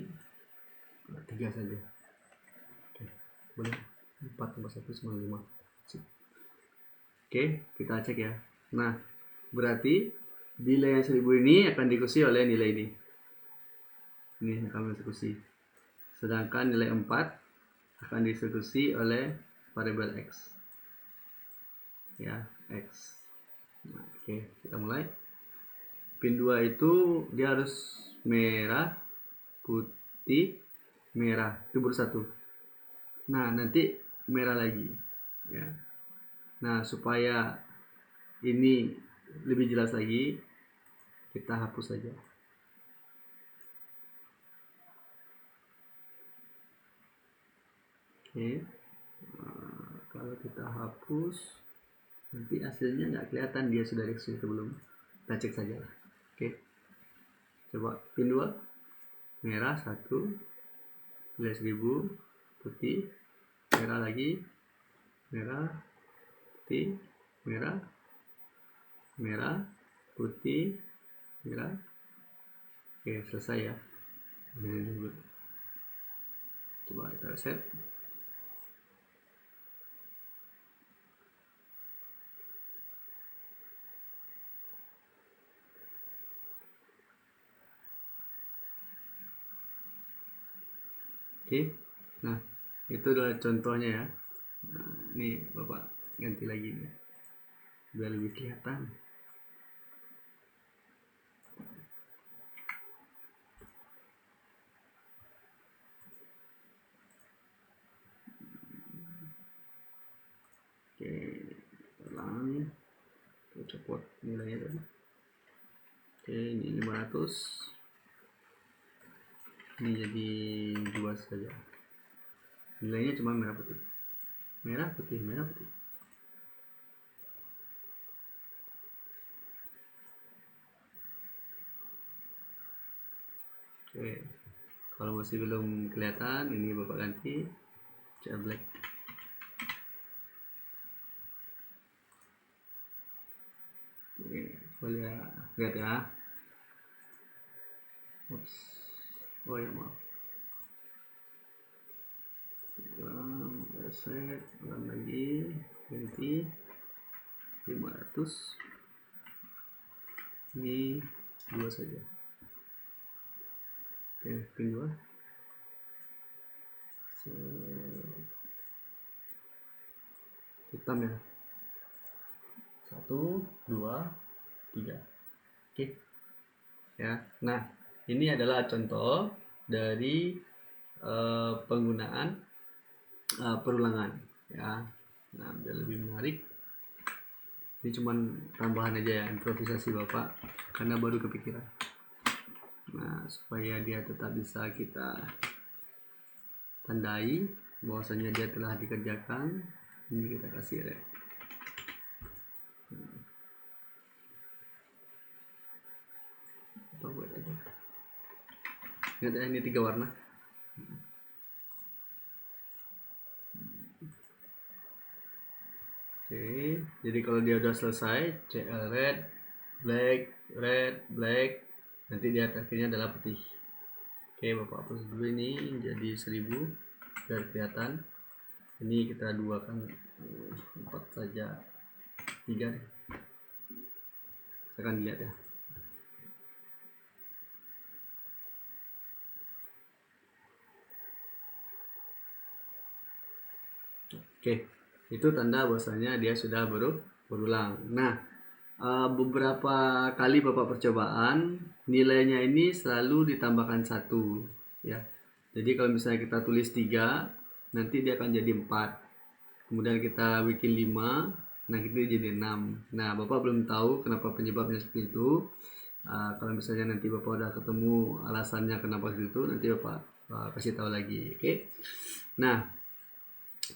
3 saja. Oke, boleh. 4 tambah 1 sama 5. Oke, kita cek ya. Nah, berarti nilai yang 1000 ini akan diikuti oleh nilai ini. Ini akan dieksekusi. Sedangkan nilai 4 akan dieksekusi oleh variabel X. Ya, X. Nah, oke, kita mulai. Pin 2 itu dia harus merah, putih, merah. Itu baru 1. Nah, nanti merah lagi. Ya. Nah, supaya ini lebih jelas lagi, kita hapus saja. Oke. Nah, kalau kita hapus, nanti hasilnya nggak kelihatan dia sudah dieksekusi atau belum. Kita cek saja. Oke. Coba pin 2. Merah 1. Nilai 1000. Putih. Merah lagi. Merah. Putih. Merah. Merah. Putih. Merah. Oke, selesai ya. Coba kita reset. Oke. Nah, itu adalah contohnya ya. Nah, ini Bapak ganti lagi nih. Biar lebih kelihatan. Oke, ulang. Kita copot nilainya tadi. Oke, ini 500. Ini jadi 2 saja. Nilainya cuma merah putih. Merah putih, merah putih. Oke. Kalau masih belum kelihatan, ini Bapak ganti CL black. Oke, boleh lihat ya. Oops. Oh ya, maaf. Reset, ulang lagi, ganti 500. Ini 2 saja. Oke, pin 2. Hitam ya. 1, 2, 3. Oke. Ya. Nah, ini adalah contoh dari penggunaan perulangan ya. Nah, biar lebih menarik, ini cuman tambahan aja ya, improvisasi Bapak karena baru kepikiran. Nah, supaya dia tetap bisa kita tandai bahwasanya dia telah dikerjakan, ini kita kasih red. Apa buat aja. Ingat ya, ini 3 warna. Oke, jadi kalau dia udah selesai, CL red, black, nanti di akhirnya adalah putih. Oke, Bapak hapus dulu ini jadi 1000 biar kelihatan. Ini kita 2 kan 4 saja, 3 deh. Saya akan dilihat ya. Oke, itu tanda bahwasanya dia sudah berulang. Nah, beberapa kali Bapak percobaan, nilainya ini selalu ditambahkan 1 ya. Jadi kalau misalnya kita tulis 3, nanti dia akan jadi 4. Kemudian kita bikin 5, nah itu jadi 6. Nah, Bapak belum tahu kenapa penyebabnya seperti itu. Kalau misalnya nanti Bapak udah ketemu alasannya kenapa seperti itu, nanti Bapak kasih tahu lagi. Oke. Nah,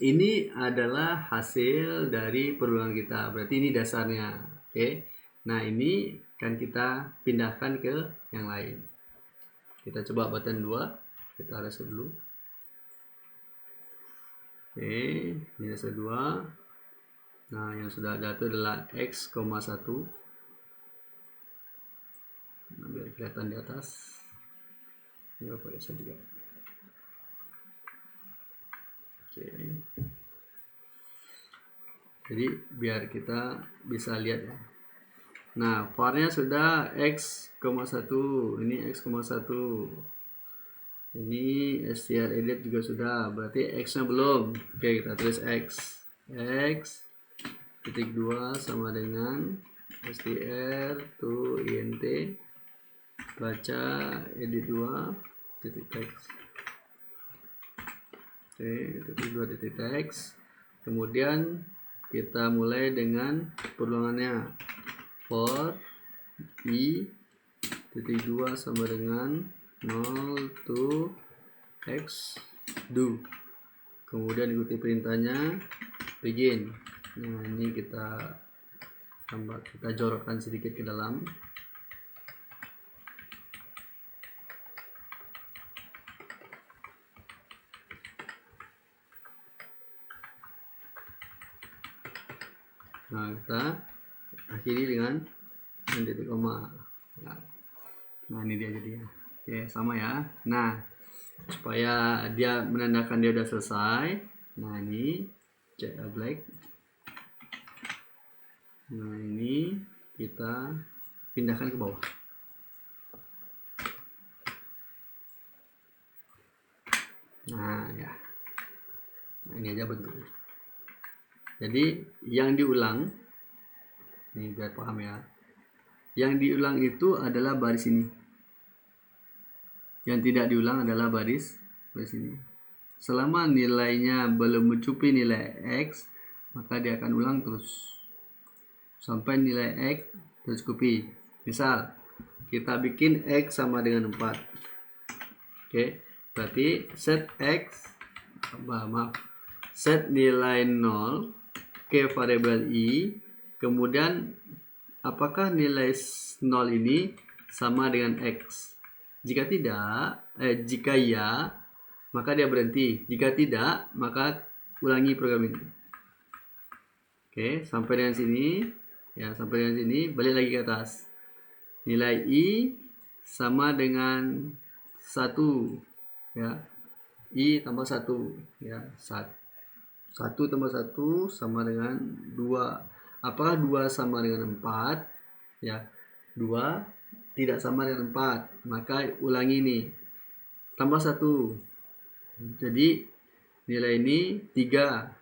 ini adalah hasil dari perulangan kita. Berarti ini dasarnya. Oke. Nah, ini kan kita pindahkan ke yang lain. Kita coba button 2. Kita reset dulu. Oke, ini reset 2. Nah, yang sudah ada itu adalah X, 1. Nah, biar kelihatan di atas. Ini Bapak reset juga. Oke. Jadi biar kita bisa lihat ya. Nah, var-nya sudah X, 1. Ini X, 1. Ini str edit juga sudah. Berarti X-nya belum. Oke, kita tulis X. X titik 2 sama dengan str to int baca edit 2 titik text. Oke, titik 2 titik text. Kemudian kita mulai dengan perulangannya. For i titik 2 sama dengan 0 to x do. Kemudian ikuti perintahnya begin. Nah, ini kita tambah, kita jorokkan sedikit ke dalam. Nah, kita akhiri dengan titik koma. Nah, ini dia jadinya. Oke, sama ya. Nah, supaya dia menandakan dia udah selesai. Nah, ini check black. Nah, ini kita pindahkan ke bawah. Nah, ya. Nah, ini aja bentuknya. Jadi yang diulang, ini biar paham ya. Yang diulang itu adalah baris ini. Yang tidak diulang adalah baris ini. Selama nilainya belum mencukupi nilai X, maka dia akan ulang terus sampai nilai X tercukupi. Misal kita bikin X sama dengan 4. Oke, berarti set X, set nilai 0 ke variabel i, kemudian apakah nilai 0 ini sama dengan X? Jika tidak, jika ya, maka dia berhenti. Jika tidak, maka ulangi program ini. Oke, sampai dengan sini. Ya, sampai dengan sini, balik lagi ke atas. Nilai i sama dengan 1. Ya. I tambah 1. Ya, 1 tambah 1 sama dengan 2. Apakah 2 sama dengan 4? Ya, 2 tidak sama dengan 4. Maka ulangi ini. Tambah 1. Jadi nilai ini 3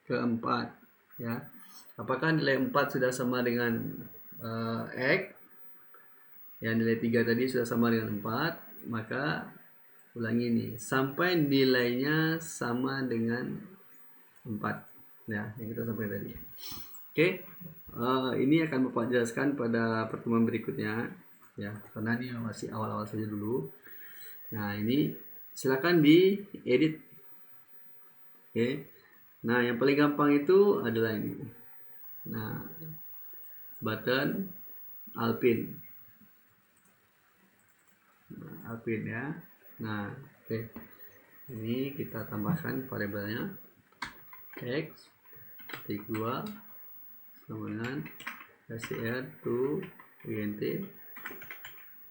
ke 4. Ya. Apakah nilai 4 sudah sama dengan X? Ya, nilai 3 tadi sudah sama dengan 4. Maka ulangi ini. Sampai nilainya sama dengan 4. Ya, yang kita sampai tadi. Oke, ini akan Bapak jelaskan pada pertemuan berikutnya. Ya, karena ini masih awal-awal saja dulu. Nah, ini silakan diedit. Oke. Nah, yang paling gampang itu adalah ini. Nah, button Alpin. Nah, Alpin ya. Nah, oke. Ini kita tambahkan variabelnya X titik 2 sama dengan str to int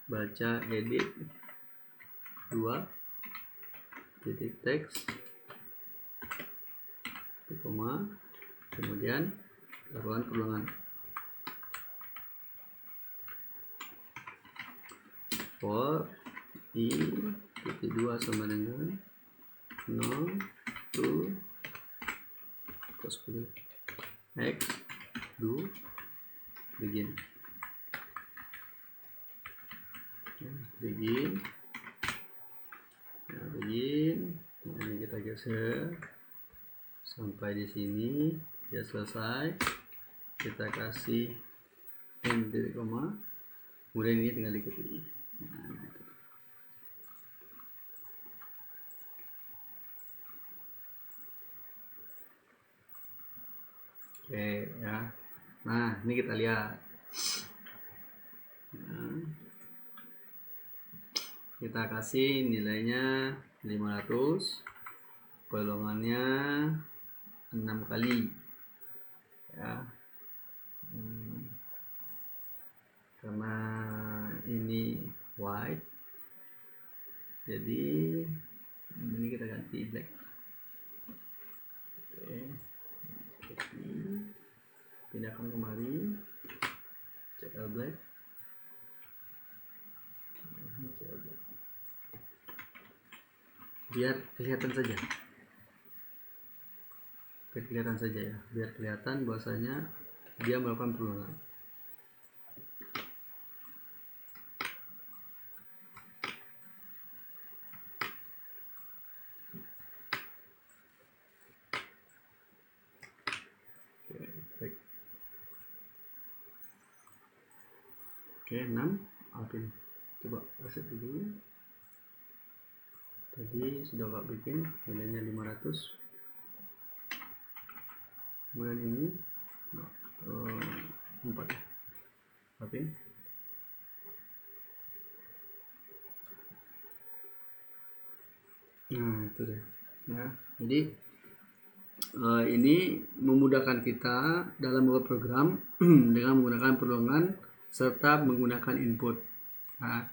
baca edit 2 titik text koma, kemudian lakukan perulangan for i titik 2 sama dengan 0 to x do begin. Begin. Nah, begin. Nah, ini kita geser sampai di sini, ya selesai. Kita kasih titik koma, kemudian ini tinggal diikuti. Nah, oke ya. Nah, ini kita lihat. Nah, kita kasih nilainya 500, golongannya 6 kali ya. Karena ini white, jadi ini kita ganti black. Oke, pindahkan kemari, CL black. Biar kelihatan saja, ya, biar kelihatan bahwasanya dia melakukan perulangan. Oke, 6 Alvin. Coba reset dulu. Tadi sudah Kak bikin nilainya 500. Kemudian ini 4 ya. Alvin. Nah, itu deh. Ya, jadi ini memudahkan kita dalam membuat program dengan menggunakan perulangan serta menggunakan input. Nah,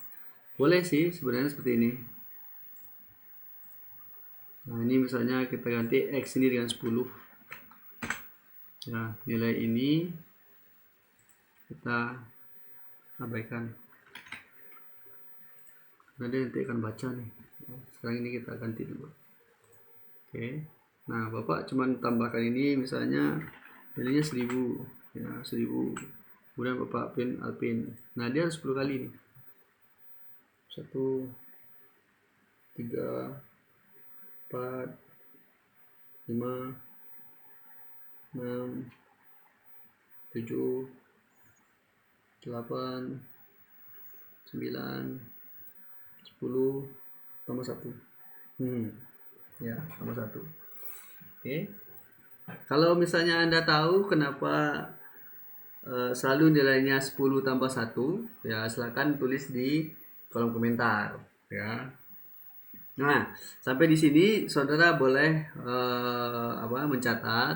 boleh sih sebenarnya seperti ini. Nah, ini misalnya kita ganti X ini dengan 10. Nah, nilai ini kita abaikan. Nanti akan baca nih. Sekarang ini kita ganti dulu. Oke. Nah, Bapak cuman tambahkan ini misalnya nilainya 1000 ya, 1000. Kemudian Bapak Alpin. Nah, dia 10 kali nih. 1 3 4 5 6 7 8 9 10 tambah 1. Ya, tambah 1. Oke. Kalau misalnya Anda tahu kenapa selalu nilainya 10 tambah 1, ya silakan tulis di kolom komentar ya. Nah, sampai di sini saudara boleh mencatat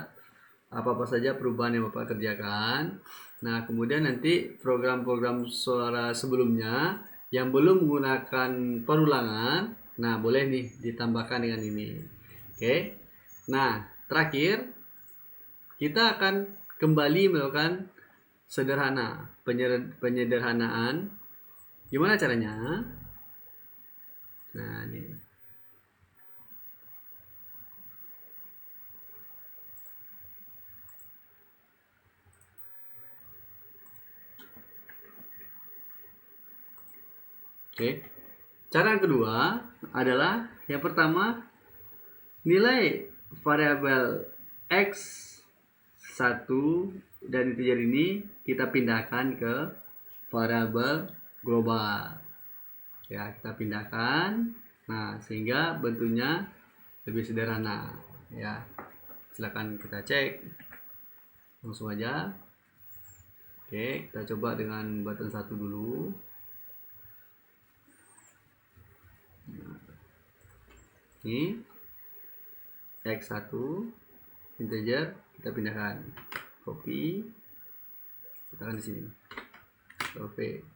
apa-apa saja perubahan yang Bapak kerjakan. Nah, kemudian nanti program-program suara sebelumnya yang belum menggunakan perulangan, nah boleh nih ditambahkan dengan ini. Oke. Nah, terakhir kita akan kembali melakukan penyederhanaan. Gimana caranya? Nah, ini. Oke. Cara yang kedua adalah yang pertama, nilai variabel X1 dan integer ini kita pindahkan ke variabel global. Ya, kita pindahkan. Nah, sehingga bentuknya lebih sederhana ya. Silakan kita cek. Langsung aja. Oke, kita coba dengan button 1 dulu. Ini X1 integer kita pindahkan, copy, letakkan di sini. Oke,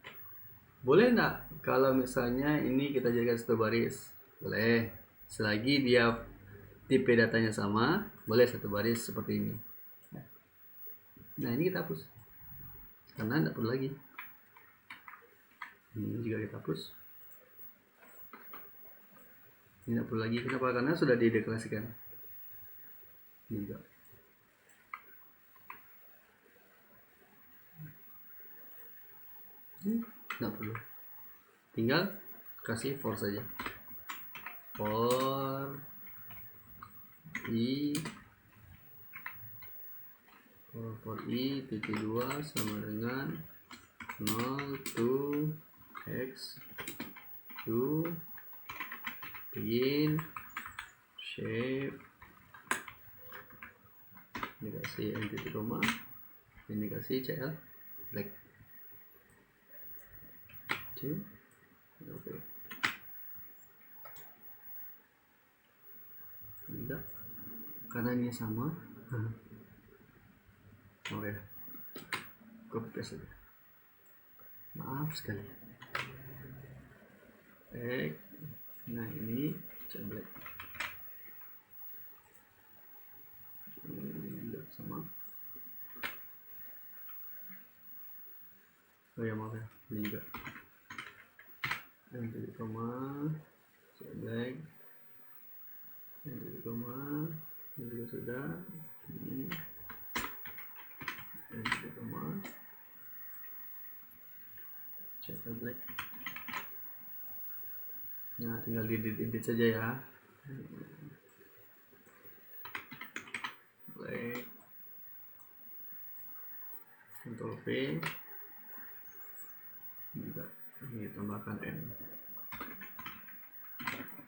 boleh enggak kalau misalnya ini kita jadikan satu baris? Boleh, selagi dia tipe datanya sama, boleh satu baris seperti ini. Nah, ini kita hapus karena tidak perlu lagi. Ini juga kita hapus. Ini tidak perlu lagi. Kenapa? Karena sudah dideklarasikan. Ini juga. nggak perlu, tinggal kasih for saja, for i PT2 sama dengan 0 to x to begin shape, ini kasih entity koma, ini kasih cl black. Oke, tidak, karena ini sama. Oke, copy paste saja, maaf sekali. Nah ini black sama. Oh ya, maaf ya, ini juga entity koma black, entity koma ini juga sudah, ini entity koma black. Nah tinggal di-edit saja ya, black, Ctrl V, juga ini tambahkan n.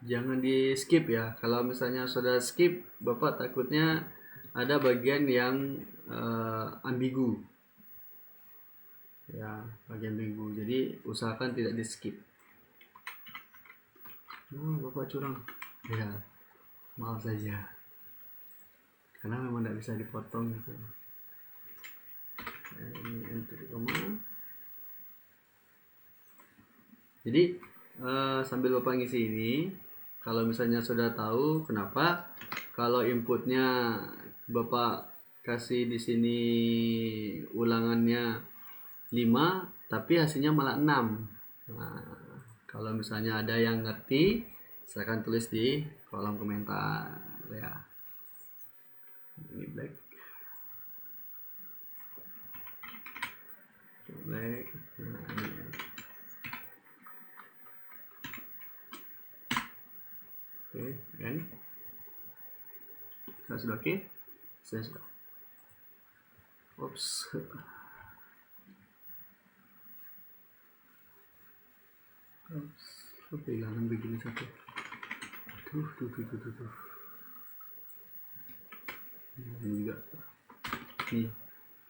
Jangan di skip ya, kalau misalnya sudah skip Bapak takutnya ada bagian yang ambigu ya, bagian ambigu, jadi usahakan tidak di skip. Bapak curang ya, maaf saja, karena memang tidak bisa dipotong gitu. Ini entity koma. Jadi sambil Bapak ngisi ini, kalau misalnya sudah tahu kenapa kalau inputnya Bapak kasih di sini ulangannya 5 tapi hasilnya malah 6. Nah, kalau misalnya ada yang ngerti, silahkan tulis di kolom komentar ya. Ini black. Nah, ini. Oke, kan? Saya sudah oke? Saya sudah. Oops. Kehilangan begini satu. Tuh. Ini juga. Nih,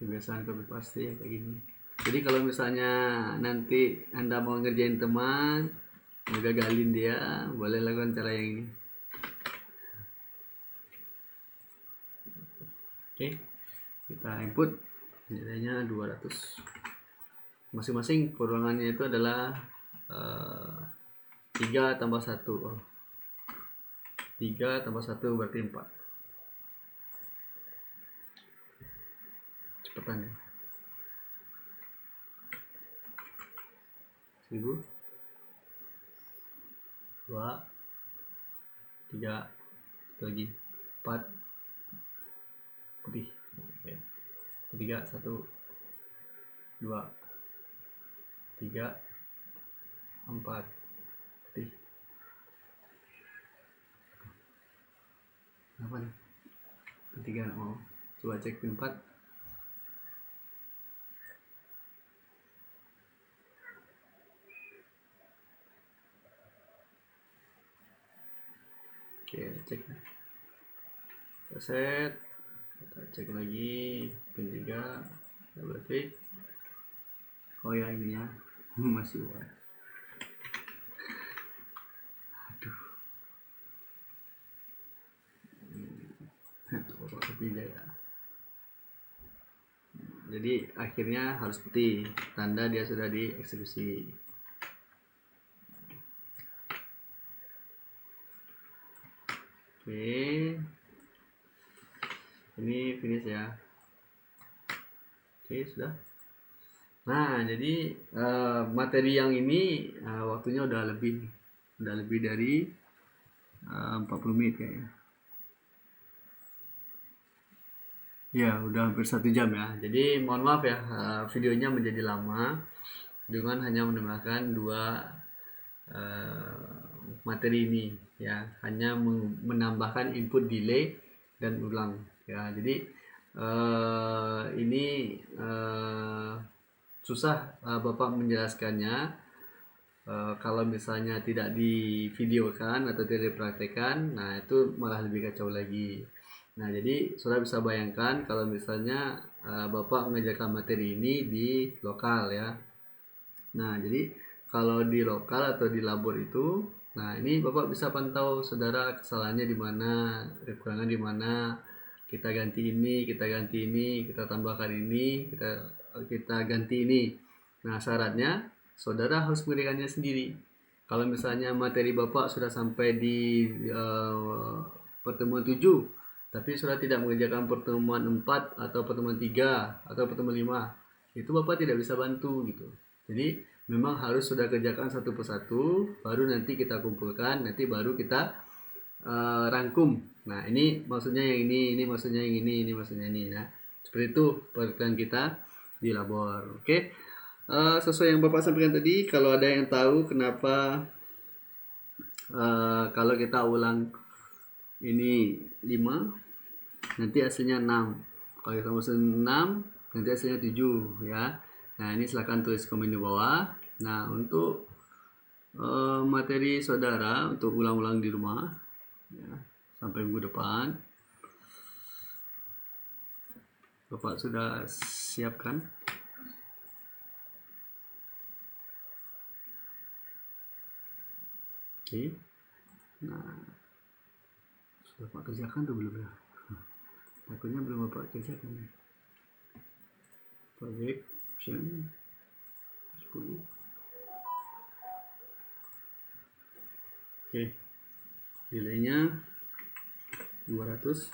kebiasaan copy paste ya kayak gini. Jadi kalau misalnya nanti Anda mau ngerjain teman, mau gagalin dia, boleh lakukan cara yang ini. Oke, kita input nilainya 200. Masing-masing perulangannya itu adalah 3 tambah 1. 3 tambah 1 berarti 4. Cepetan ya. 1000, 2, 3, lagi 4, putih. Oke. 3, 1, 2, 3, 4, putih. Apa nih? Ketiga nggak mau. Coba cek pin 4. Oke, cek. Set. Kita cek lagi pin 3. Double klik. Oh ya, ini ya. Masih white. Aduh. Beda ya. Jadi akhirnya harus putih, tanda dia sudah dieksekusi. Oke, ini finish ya. Oke, sudah. Nah, jadi materi yang ini waktunya udah lebih dari 40 menit kayaknya. Ya, udah hampir 1 jam ya. Jadi mohon maaf ya, videonya menjadi lama. dengan hanya menambahkan dua materi ini ya, hanya menambahkan input delay dan ulang ya. Jadi ini susah Bapak menjelaskannya kalau misalnya tidak divideokan atau tidak dipraktekkan. Nah itu malah lebih kacau lagi. Nah jadi saudara bisa bayangkan kalau misalnya Bapak mengajarkan materi ini di lokal ya. Nah jadi kalau di lokal atau di labor itu, nah ini Bapak bisa pantau saudara kesalahannya di mana, kekurangan di mana, kita ganti ini, kita ganti ini, kita tambahkan ini, kita ganti ini. Nah syaratnya saudara harus mengerjakannya sendiri. Kalau misalnya materi Bapak sudah sampai di pertemuan 7, tapi saudara tidak mengerjakan pertemuan 4 atau pertemuan 3 atau pertemuan 5, itu Bapak tidak bisa bantu gitu. Jadi memang harus sudah kerjakan satu persatu, baru nanti kita kumpulkan, nanti baru kita rangkum. Nah ini maksudnya yang ini maksudnya yang ini maksudnya ini. Nah seperti itu pekerjaan kita di labor. Oke, sesuai yang Bapak sampaikan tadi, kalau ada yang tahu kenapa kalau kita ulang ini 5, nanti hasilnya 6. Kalau kita ulang 6, nanti hasilnya 7 ya. Nah ini silahkan tulis komen di bawah. Nah untuk materi saudara untuk ulang-ulang di rumah ya, sampai minggu depan Bapak sudah siapkan. Oke. Nah sudah Bapak kerjakan atau belum ya? Takutnya belum Bapak kerjakan. Project option 10. Oke, delaynya 200,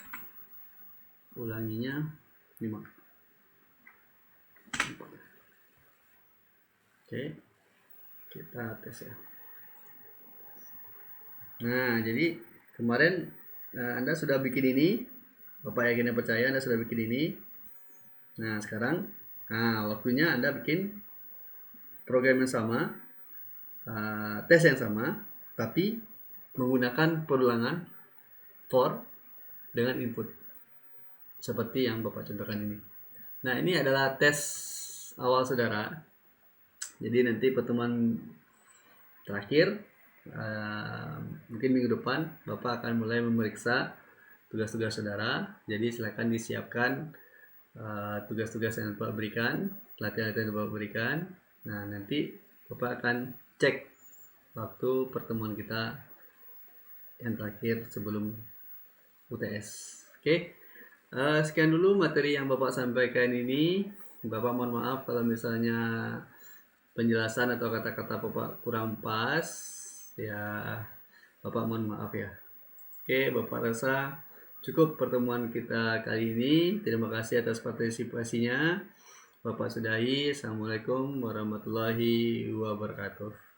ulanginya 5. Oke, kita tes ya. Nah jadi kemarin Anda sudah bikin ini, Bapak yakin dan percaya Anda sudah bikin ini. Nah sekarang waktunya Anda bikin program yang sama, tes yang sama, tapi menggunakan perulangan for dengan input seperti yang Bapak contohkan ini. Nah ini adalah tes awal saudara. Jadi nanti pertemuan terakhir mungkin minggu depan Bapak akan mulai memeriksa tugas-tugas saudara. Jadi silakan disiapkan tugas-tugas yang Bapak berikan, latihan-latihan yang Bapak berikan. Nah nanti Bapak akan cek waktu pertemuan kita yang terakhir sebelum UTS. Oke, sekian dulu materi yang Bapak sampaikan ini. Bapak mohon maaf kalau misalnya penjelasan atau kata-kata Bapak kurang pas ya, Bapak mohon maaf ya. Oke, Bapak rasa cukup pertemuan kita kali ini. Terima kasih atas partisipasinya. Bapak sudahi. Assalamualaikum warahmatullahi wabarakatuh.